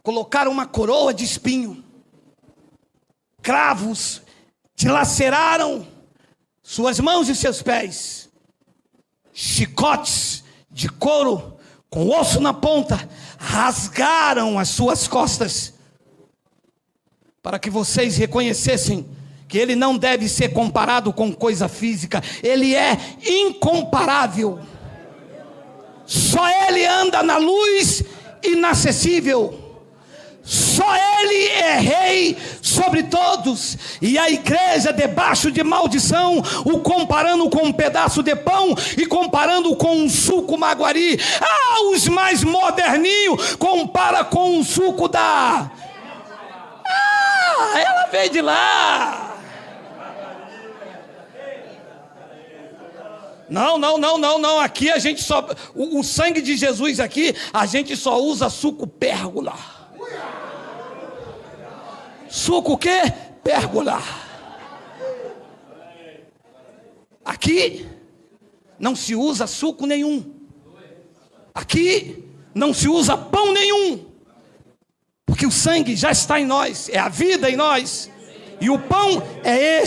colocaram uma coroa de espinho. Cravos dilaceraram suas mãos e seus pés. Chicotes de couro com osso na ponta rasgaram as suas costas, para que vocês reconhecessem que ele não deve ser comparado com coisa física. Ele é incomparável. Só ele anda na luz inacessível. Só ele é rei sobre todos. E a igreja, debaixo de maldição, o comparando com um pedaço de pão e comparando com um suco maguari. Os mais moderninhos compara com um suco da... ela veio de lá. Não, aqui a gente só, o sangue de Jesus aqui, a gente só usa suco pérgola. Suco o quê? Pérgola. Aqui não se usa suco nenhum. Aqui não se usa pão nenhum. Porque o sangue já está em nós, é a vida em nós. E o pão é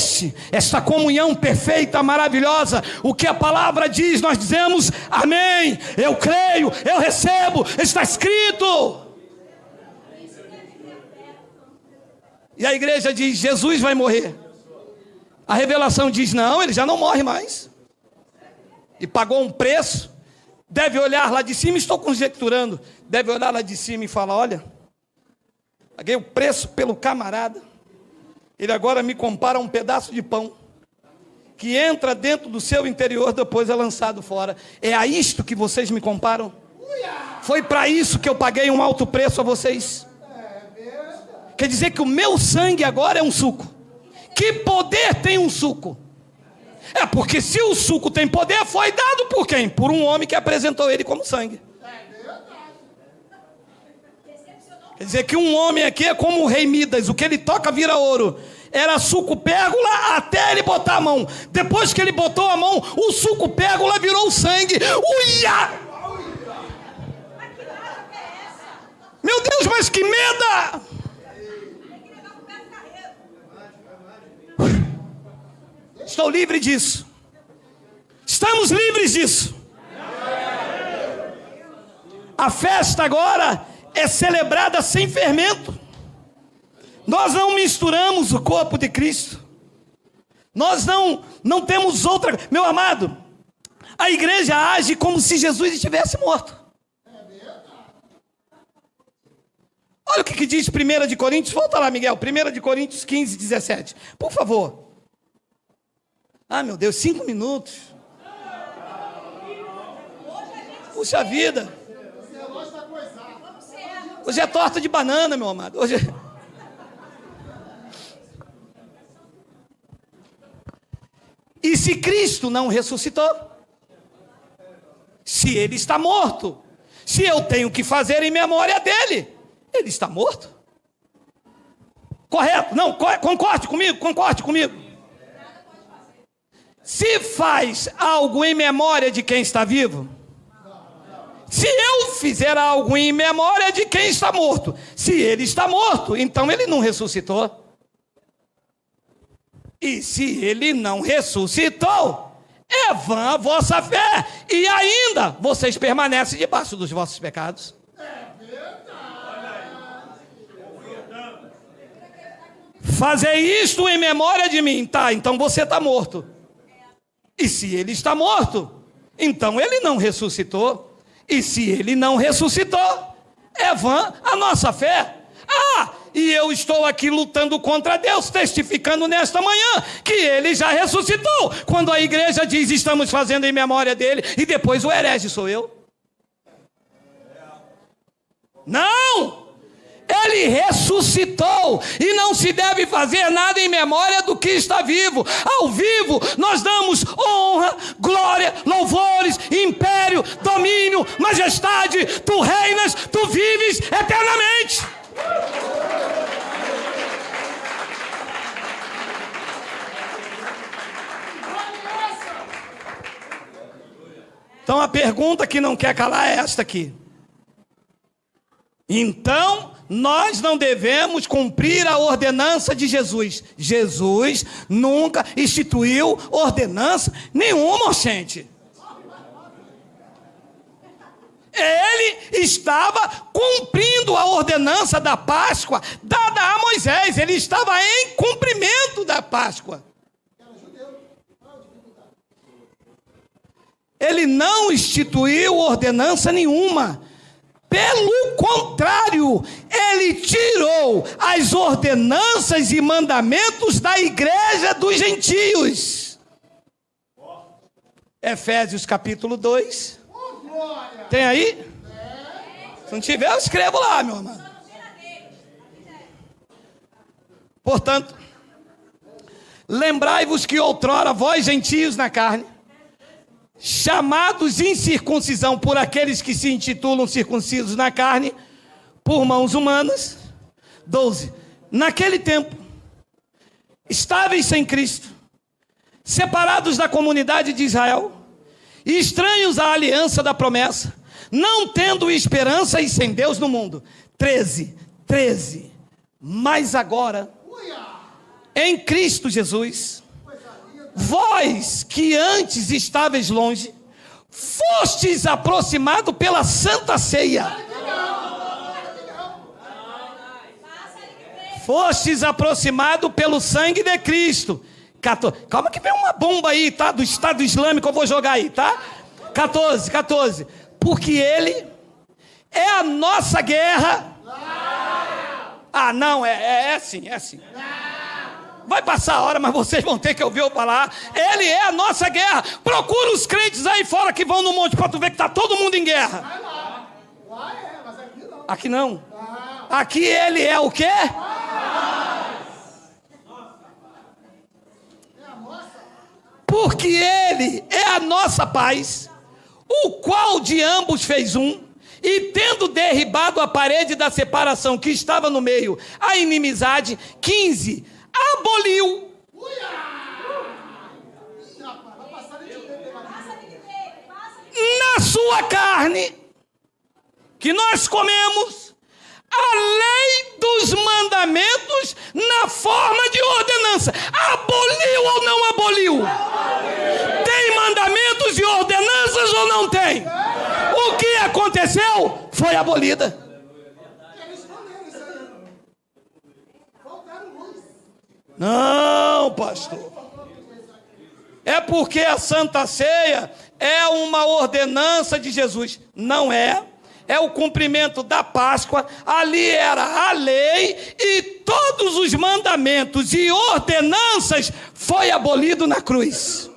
esta comunhão perfeita, maravilhosa. O que a palavra diz, nós dizemos amém. Eu creio, eu recebo, está escrito. E a igreja diz, Jesus vai morrer. A revelação diz, não, ele já não morre mais. E pagou um preço. Deve olhar lá de cima, estou conjecturando, deve olhar lá de cima e falar, olha, paguei o preço pelo camarada. Ele agora me compara a um pedaço de pão que entra dentro do seu interior, depois é lançado fora. É a isto que vocês me comparam? Foi para isso que eu paguei um alto preço a vocês. Quer dizer que o meu sangue agora é um suco. Que poder tem um suco? É porque se o suco tem poder, foi dado por quem? Por um homem que apresentou ele como sangue. Quer dizer que um homem aqui é como o rei Midas, o que ele toca vira ouro. Era suco pérgola até ele botar a mão. Depois que ele botou a mão, o suco pérgola virou sangue. Uia! Meu Deus, mas que meda! Estou livre disso. Estamos livres disso. A festa agora é celebrada sem fermento. Nós não misturamos o corpo de Cristo. Nós não temos outra... Meu amado, a igreja age como se Jesus estivesse morto. Olha o que diz 1 de Coríntios. Volta lá, Miguel. 1 de Coríntios 15, 17. Por favor. Ah, meu Deus, 5 minutos. Puxa vida. Hoje é torta de banana, meu amado. Hoje é... E se Cristo não ressuscitou? Se ele está morto? Se eu tenho que fazer em memória dele? Ele está morto? Correto? Não, concorde comigo. Se faz algo em memória de quem está vivo? Se eu fizer algo em memória de quem está morto, se ele está morto, então ele não ressuscitou. E se ele não ressuscitou, é vã a vossa fé, e ainda vocês permanecem debaixo dos vossos pecados. Fazer isto em memória de mim, tá? Então você está morto. E se ele está morto, então ele não ressuscitou. E se ele não ressuscitou, é vã a nossa fé. Ah, e eu estou aqui lutando contra Deus, testificando nesta manhã que ele já ressuscitou. Quando a igreja diz estamos fazendo em memória dele, e depois o herege sou eu. Não! Ele ressuscitou e não se deve fazer nada em memória do que está vivo. Ao vivo nós damos honra, glória, louvores, império, domínio, majestade. Tu reinas, tu vives eternamente. Então a pergunta que não quer calar é esta aqui. Então, nós não devemos cumprir a ordenança de Jesus. Jesus nunca instituiu ordenança nenhuma, gente. Ele estava cumprindo a ordenança da Páscoa dada a Moisés. Ele estava em cumprimento da Páscoa. Ele não instituiu ordenança nenhuma. Pelo contrário, ele tirou as ordenanças e mandamentos da igreja dos gentios. Efésios capítulo 2. Tem aí? Se não tiver, eu escrevo lá, meu amado. Portanto, lembrai-vos que outrora vós gentios na carne, chamados incircuncisão por aqueles que se intitulam circuncisos na carne, por mãos humanas. 12. Naquele tempo, estáveis sem Cristo, separados da comunidade de Israel, e estranhos à aliança da promessa, não tendo esperança e sem Deus no mundo. 13. Mas agora, em Cristo Jesus, vós que antes estáveis longe, fostes aproximados pela Santa Ceia. Fostes aproximados pelo sangue de Cristo. Calma que vem uma bomba aí, tá? Do Estado Islâmico, eu vou jogar aí, tá? 14. Porque ele é a nossa guerra. Ah, não, é assim. Vai passar a hora, mas vocês vão ter que ouvir eu falar. Ele é a nossa guerra. Procura os crentes aí fora que vão no monte para tu ver que está todo mundo em guerra. Aqui não. Aqui ele é o quê? porque ele é a nossa paz, o qual de ambos fez um, e tendo derribado a parede da separação que estava no meio, a inimizade, 15, aboliu na sua carne, que nós comemos, a lei dos mandamentos na forma de ordenança. Aboliu ou não aboliu? Tem mandamentos e ordenanças ou não tem? O que aconteceu foi abolida. Não, pastor. É porque a Santa Ceia é uma ordenança de Jesus. Não é. É o cumprimento da Páscoa. Ali era a lei e todos os mandamentos e ordenanças foi abolido na cruz.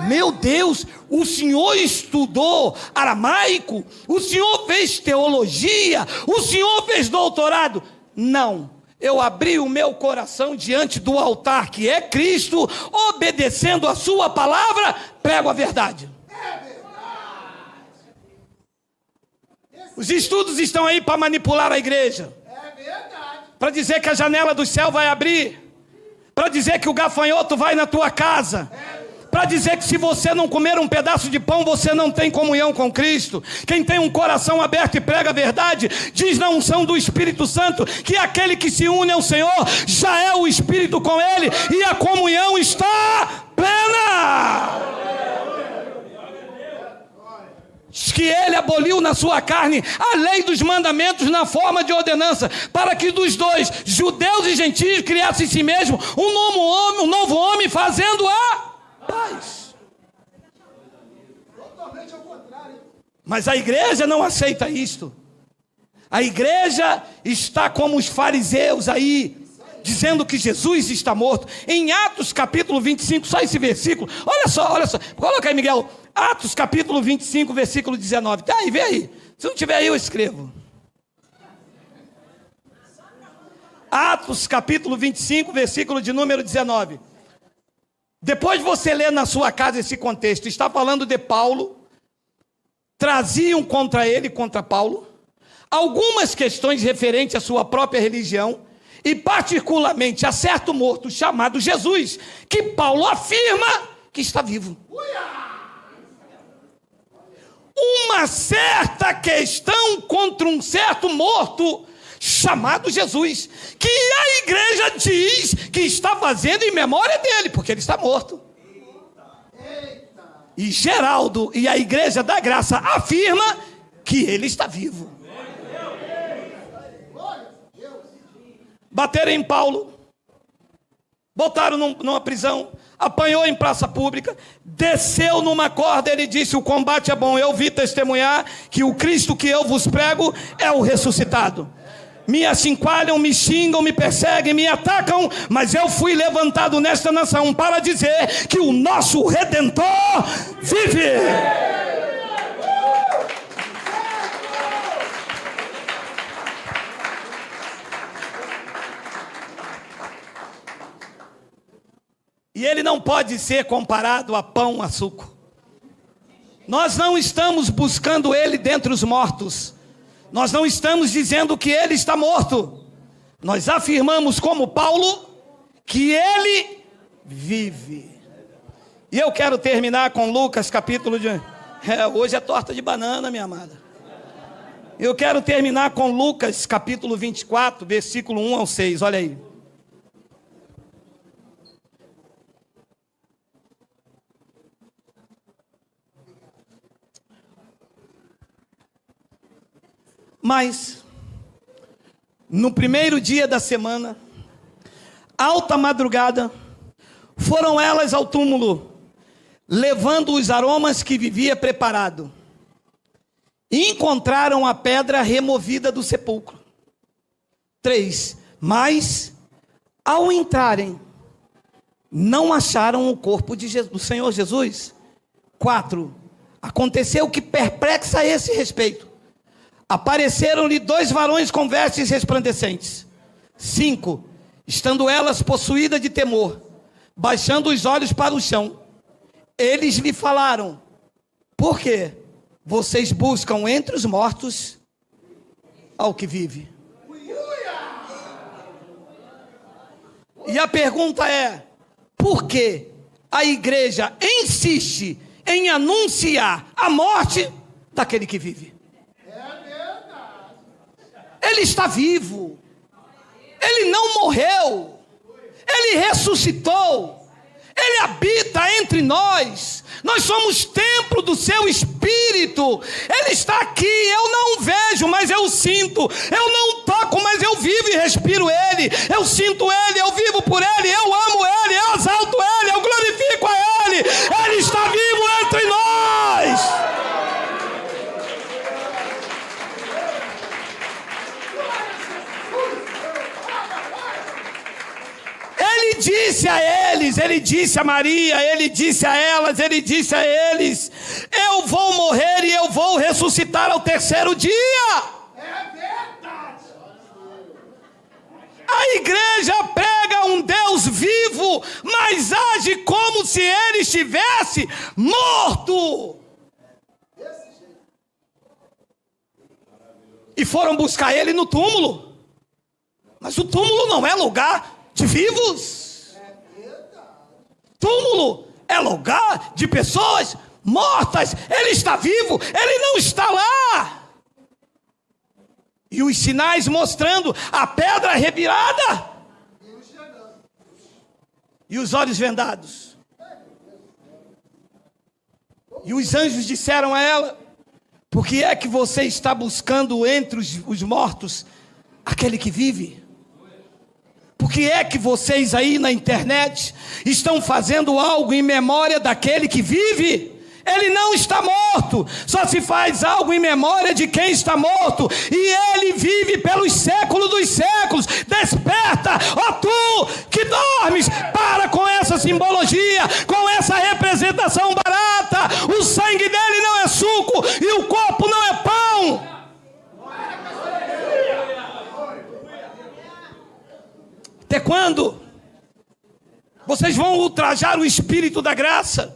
Meu Deus, o senhor estudou aramaico? O senhor fez teologia? O senhor fez doutorado? Não. Eu abri o meu coração diante do altar que é Cristo, obedecendo a sua palavra, prego a verdade. Os estudos estão aí para manipular a igreja, para dizer que a janela do céu vai abrir, para dizer que o gafanhoto vai na tua casa, para dizer que se você não comer um pedaço de pão, você não tem comunhão com Cristo. Quem tem um coração aberto e prega a verdade, diz na unção do Espírito Santo, que aquele que se une ao Senhor, já é o Espírito com ele, e a comunhão está plena. Diz que ele aboliu na sua carne a lei dos mandamentos na forma de ordenança, para que dos dois, judeus e gentios, criasse em si mesmo um novo homem, fazendo a paz. Mas a igreja não aceita isto. A igreja está como os fariseus aí, dizendo que Jesus está morto. Em Atos capítulo 25, só esse versículo, olha só, coloca aí, Miguel, Atos capítulo 25, versículo 19, tá aí, vê aí, se não tiver aí eu escrevo. Atos capítulo 25, versículo de número 19. Depois você lê na sua casa esse contexto. Está falando de Paulo. Traziam contra ele, contra Paulo, algumas questões referentes à sua própria religião, e particularmente a certo morto chamado Jesus, que Paulo afirma que está vivo. Uma certa questão contra um certo morto chamado Jesus, que a igreja diz que está fazendo em memória dele, porque ele está morto. E Geraldo e a igreja da graça afirma que ele está vivo. Bateram em Paulo, botaram numa prisão, apanhou em praça pública, desceu numa corda, ele disse: o combate é bom, eu vi testemunhar que o Cristo que eu vos prego é o ressuscitado. Me achincalham, me xingam, me perseguem, me atacam, mas eu fui levantado nesta nação para dizer que o nosso Redentor vive. E ele não pode ser comparado a pão, a suco. Nós não estamos buscando ele dentre os mortos. Nós não estamos dizendo que ele está morto. Nós afirmamos, como Paulo, que ele vive. E eu quero terminar com Lucas capítulo de... hoje é torta de banana, minha amada. Eu quero terminar com Lucas capítulo 24, versículo 1 ao 6, olha aí. Mas, no primeiro dia da semana, alta madrugada, foram elas ao túmulo, levando os aromas que vivia preparado. E encontraram a pedra removida do sepulcro. 3. Mas, ao entrarem, não acharam o corpo do Senhor Jesus. 4. Aconteceu que perplexa a esse respeito. Apareceram-lhe 2 varões com vestes resplandecentes. 5. Estando elas possuídas de temor, baixando os olhos para o chão, eles lhe falaram: por quê? Vocês buscam entre os mortos ao que vive. E a pergunta é: por que a igreja insiste em anunciar a morte daquele que vive? Ele está vivo. Ele não morreu. Ele ressuscitou. Ele habita entre nós. Nós somos templo do seu Espírito. Ele está aqui. Eu não vejo, mas eu sinto. Eu não toco, mas eu vivo e respiro Ele. Eu sinto Ele, eu vivo por Ele. Eu amo Ele, eu exalto Ele, eu glorifico a Ele. Ele está vivo entre nós. Ele disse a eles, ele disse a Maria, ele disse a elas, ele disse a eles: eu vou morrer e eu vou ressuscitar ao terceiro dia. É verdade. A igreja prega um Deus vivo, mas age como se ele estivesse morto. E foram buscar ele no túmulo. Mas o túmulo não é lugar de vivos. Túmulo é lugar de pessoas mortas. Ele está vivo, ele não está lá. E os sinais mostrando a pedra revirada e os olhos vendados. E os anjos disseram a ela: por que é que você está buscando entre os mortos aquele que vive? Por que é que vocês aí na internet estão fazendo algo em memória daquele que vive? Ele não está morto, só se faz algo em memória de quem está morto, e ele vive pelos séculos dos séculos. Desperta, ó tu que dormes, para com essa simbologia, com essa representação barata. O sangue dele não é suco e o corpo não é pão. Até quando vocês vão ultrajar o Espírito da graça?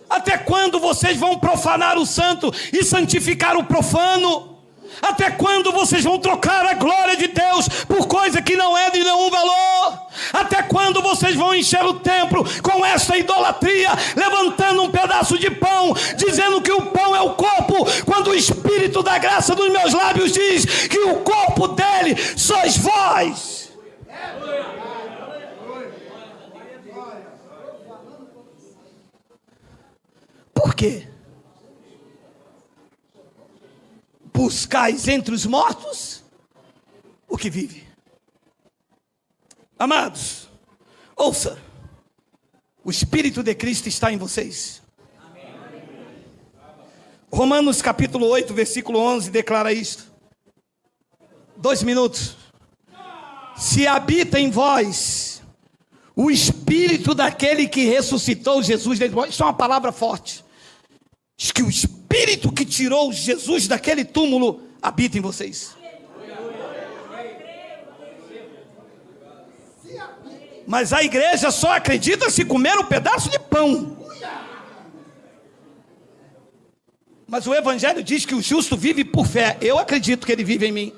Até quando vocês vão profanar o santo e santificar o profano? Até quando vocês vão trocar a glória de Deus por coisa que não é de nenhum valor? Até quando vocês vão encher o templo com esta idolatria, levantando um pedaço de pão, dizendo que o pão é o corpo, quando o Espírito da graça dos meus lábios diz que o corpo dele sois vós? Por quê? Buscais entre os mortos o que vive. Amados, ouça: o Espírito de Cristo está em vocês. Romanos capítulo 8, versículo 11 declara isto. 2 minutos. Se habita em vós o Espírito daquele que ressuscitou Jesus dentre vós. Isso é uma palavra forte. Diz que o Espírito que tirou Jesus daquele túmulo habita em vocês. Mas a igreja só acredita se comer um pedaço de pão. Mas o Evangelho diz que o justo vive por fé. Eu acredito que ele vive em mim.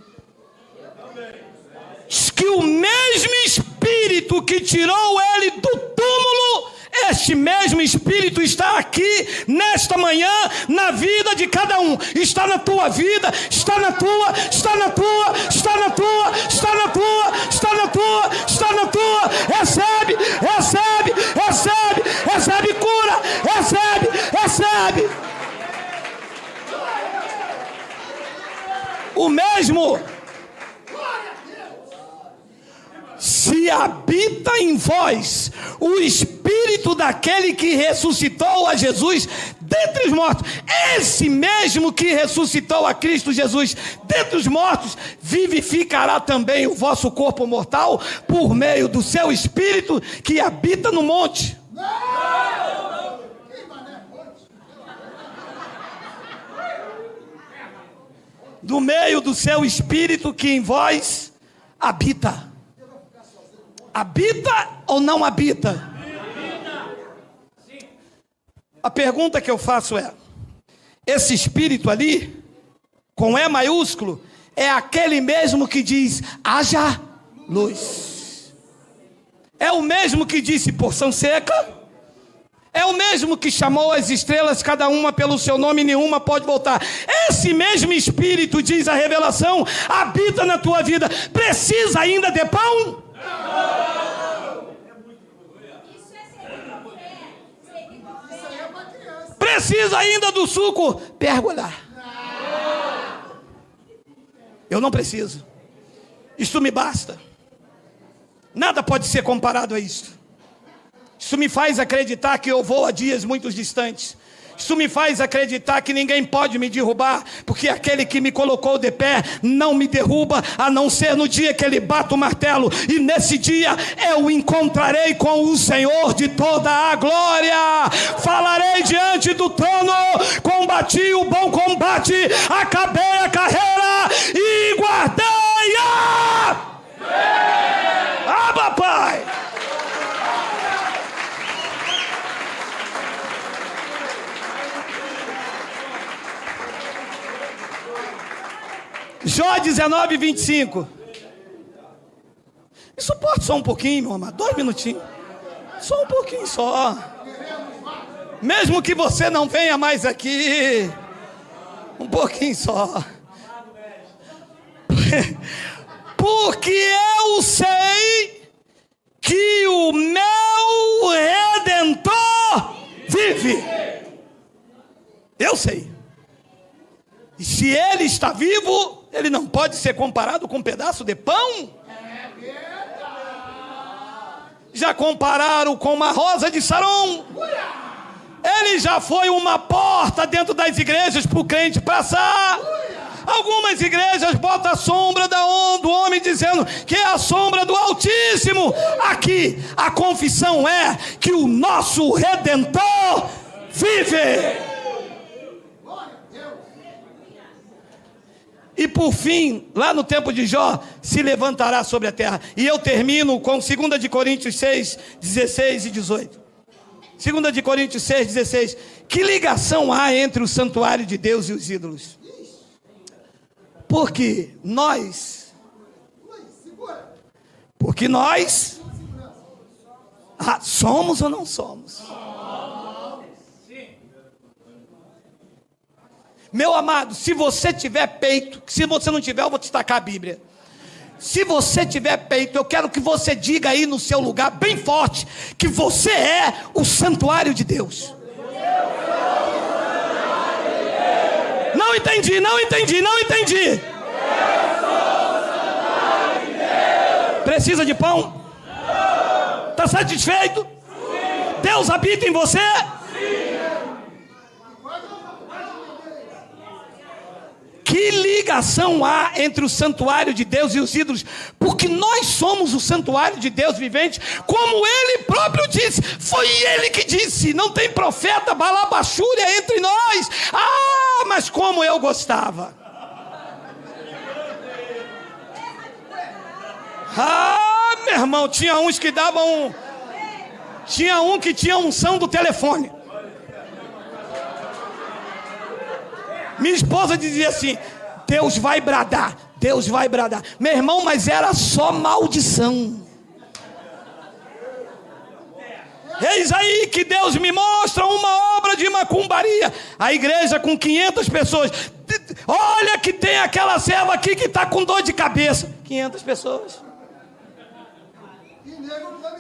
Diz que o mesmo Espírito que tirou ele do túmulo, este mesmo Espírito está aqui nesta manhã na vida de cada um. Está na tua vida, está na tua, está na tua, está na tua, está na tua, está na tua, está na tua. Recebe, recebe, recebe, recebe cura, recebe, recebe. O mesmo. Se habita em vós o Espírito daquele que ressuscitou a Jesus dentre os mortos, esse mesmo que ressuscitou a Cristo Jesus dentre os mortos, vivificará também o vosso corpo mortal por meio do seu Espírito que habita no monte. Do meio do seu Espírito que em vós habita. habita ou não habita? A pergunta que eu faço é: esse espírito ali, com E maiúsculo, é aquele mesmo que diz, haja luz. É o mesmo que disse porção seca. É o mesmo que chamou as estrelas, cada uma pelo seu nome, nenhuma pode voltar. Esse mesmo espírito, diz a revelação, habita na tua vida. Precisa ainda de pão? Precisa ainda do suco? Pérgola. Eu não preciso. Isto me basta. Nada pode ser comparado a isto. Isso me faz acreditar que eu vou a dias muito distantes. Isso me faz acreditar que ninguém pode me derrubar, porque aquele que me colocou de pé não me derruba, a não ser no dia que ele bate o martelo. E nesse dia eu encontrarei com o Senhor de toda a glória. Falarei diante do trono, combati o bom combate, acabei a carreira e guardei-a. Ah, Pai! Jó 19, 25. Me suporte só um pouquinho, meu amado. 2 minutinhos. Só um pouquinho só. Mesmo que você não venha mais aqui. Um pouquinho só. Porque eu sei que o meu Redentor vive. Eu sei. E se ele está vivo, ele não pode ser comparado com um pedaço de pão? Já compararam com uma rosa de Saron? Ele já foi uma porta dentro das igrejas para o crente passar. Algumas igrejas botam a sombra do homem dizendo que é a sombra do Altíssimo. Aqui a confissão é que o nosso Redentor vive. E por fim, lá no tempo de Jó, se levantará sobre a terra. E eu termino com 2 de Coríntios 6, 16 e 18. 2 de Coríntios 6, 16. Que ligação há entre o santuário de Deus e os ídolos? Porque nós somos ou não somos? Meu amado, se você tiver peito, se você não tiver, eu vou te tacar a Bíblia. Se você tiver peito, eu quero que você diga aí no seu lugar, bem forte, que você é o santuário de Deus. Não entendi, não entendi, não entendi. Precisa de pão? Está satisfeito? Deus habita em você? Que ligação há entre o santuário de Deus e os ídolos? Porque nós somos o santuário de Deus vivente, como Ele próprio disse. Foi Ele que disse: não tem profeta balabachúria entre nós. Ah, mas como eu gostava. Ah, meu irmão, tinha uns que davam Tinha um que tinha unção do telefone. Minha esposa dizia assim: Deus vai bradar, Deus vai bradar. Meu irmão, mas era só maldição. Eis aí que Deus me mostra uma obra de macumbaria. A igreja com 500 pessoas. Olha que tem aquela serva aqui que está com dor de cabeça. 500 pessoas.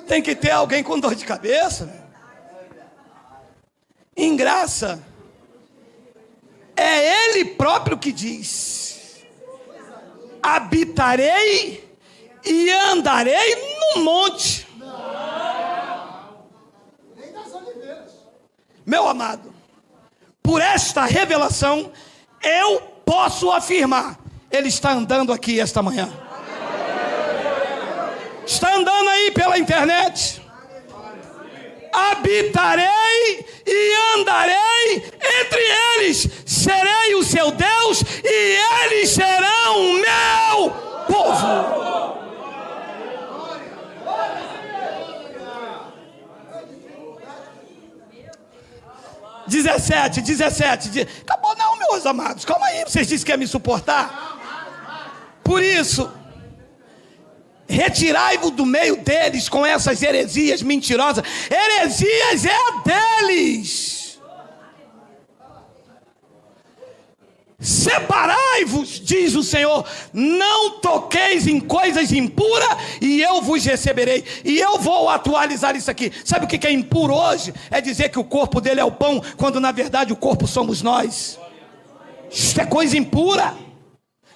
Tem que ter alguém com dor de cabeça. Em graça, é Ele próprio que diz: habitarei e andarei no monte. Meu amado, por esta revelação, eu posso afirmar: Ele está andando aqui esta manhã. Está andando aí pela internet. Habitarei e andarei entre eles. Serei o seu Deus e eles serão o meu povo. 17. Acabou não, meus amados. Calma aí, vocês disseram que ia me suportar. Por isso, retirai-vos do meio deles com essas heresias mentirosas. Heresias é a deles. Separai-vos, diz o Senhor, não toqueis em coisas impuras e eu vos receberei. E eu vou atualizar isso aqui. Sabe o que é impuro hoje? É dizer que o corpo dele é o pão, quando na verdade o corpo somos nós. Isso é coisa impura.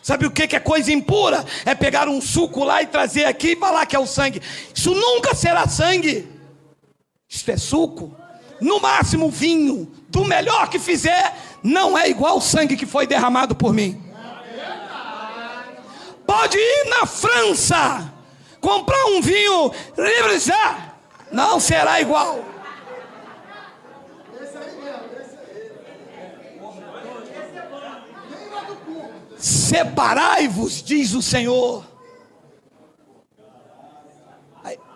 Sabe o que é coisa impura? É pegar um suco lá e trazer aqui e falar que é o sangue. Isso nunca será sangue. Isto é suco. No máximo vinho, do melhor que fizer, não é igual o sangue que foi derramado por mim. Pode ir na França, comprar um vinho, não será igual. Separai-vos, diz o Senhor.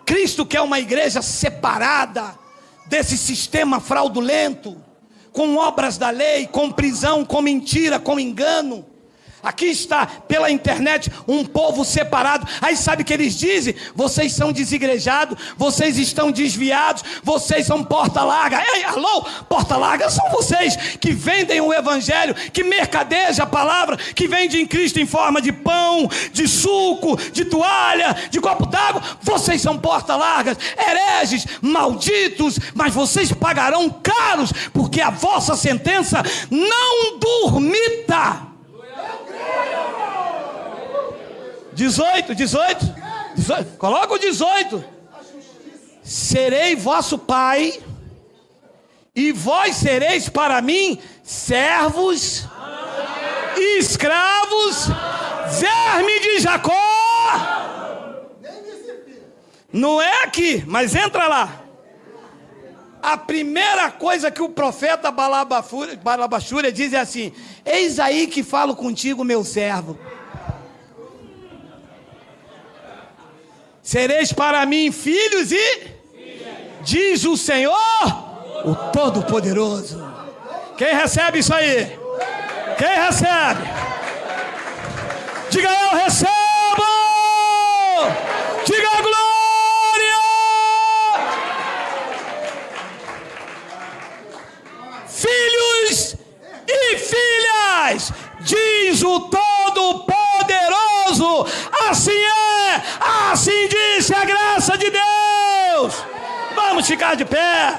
Cristo quer uma igreja separada desse sistema fraudulento, com obras da lei, com prisão, com mentira, com engano. Aqui está, pela internet, um povo separado. Aí sabe o que eles dizem? Vocês são desigrejados, vocês estão desviados, vocês são porta larga. Ei, alô, porta larga são vocês que vendem o evangelho, que mercadejam a palavra, que vendem Cristo em forma de pão, de suco, de toalha, de copo d'água. Vocês são porta largas, hereges, malditos, mas vocês pagarão caros, porque a vossa sentença não dormita. 18, coloca o 18. Serei vosso pai, e vós sereis para mim servos, escravos, verme de Jacó. Não é aqui, mas entra lá. A primeira coisa que o profeta Balabachúria diz é assim: eis aí que falo contigo, meu servo. Sereis para mim filhos e... diz o Senhor, o Todo-Poderoso. Quem recebe isso aí? Quem recebe? Diga: eu recebo! Diga: glória! Filhos e filhas, diz o Todo-Poderoso, assim é, assim disse a graça de Deus. Vamos ficar de pé.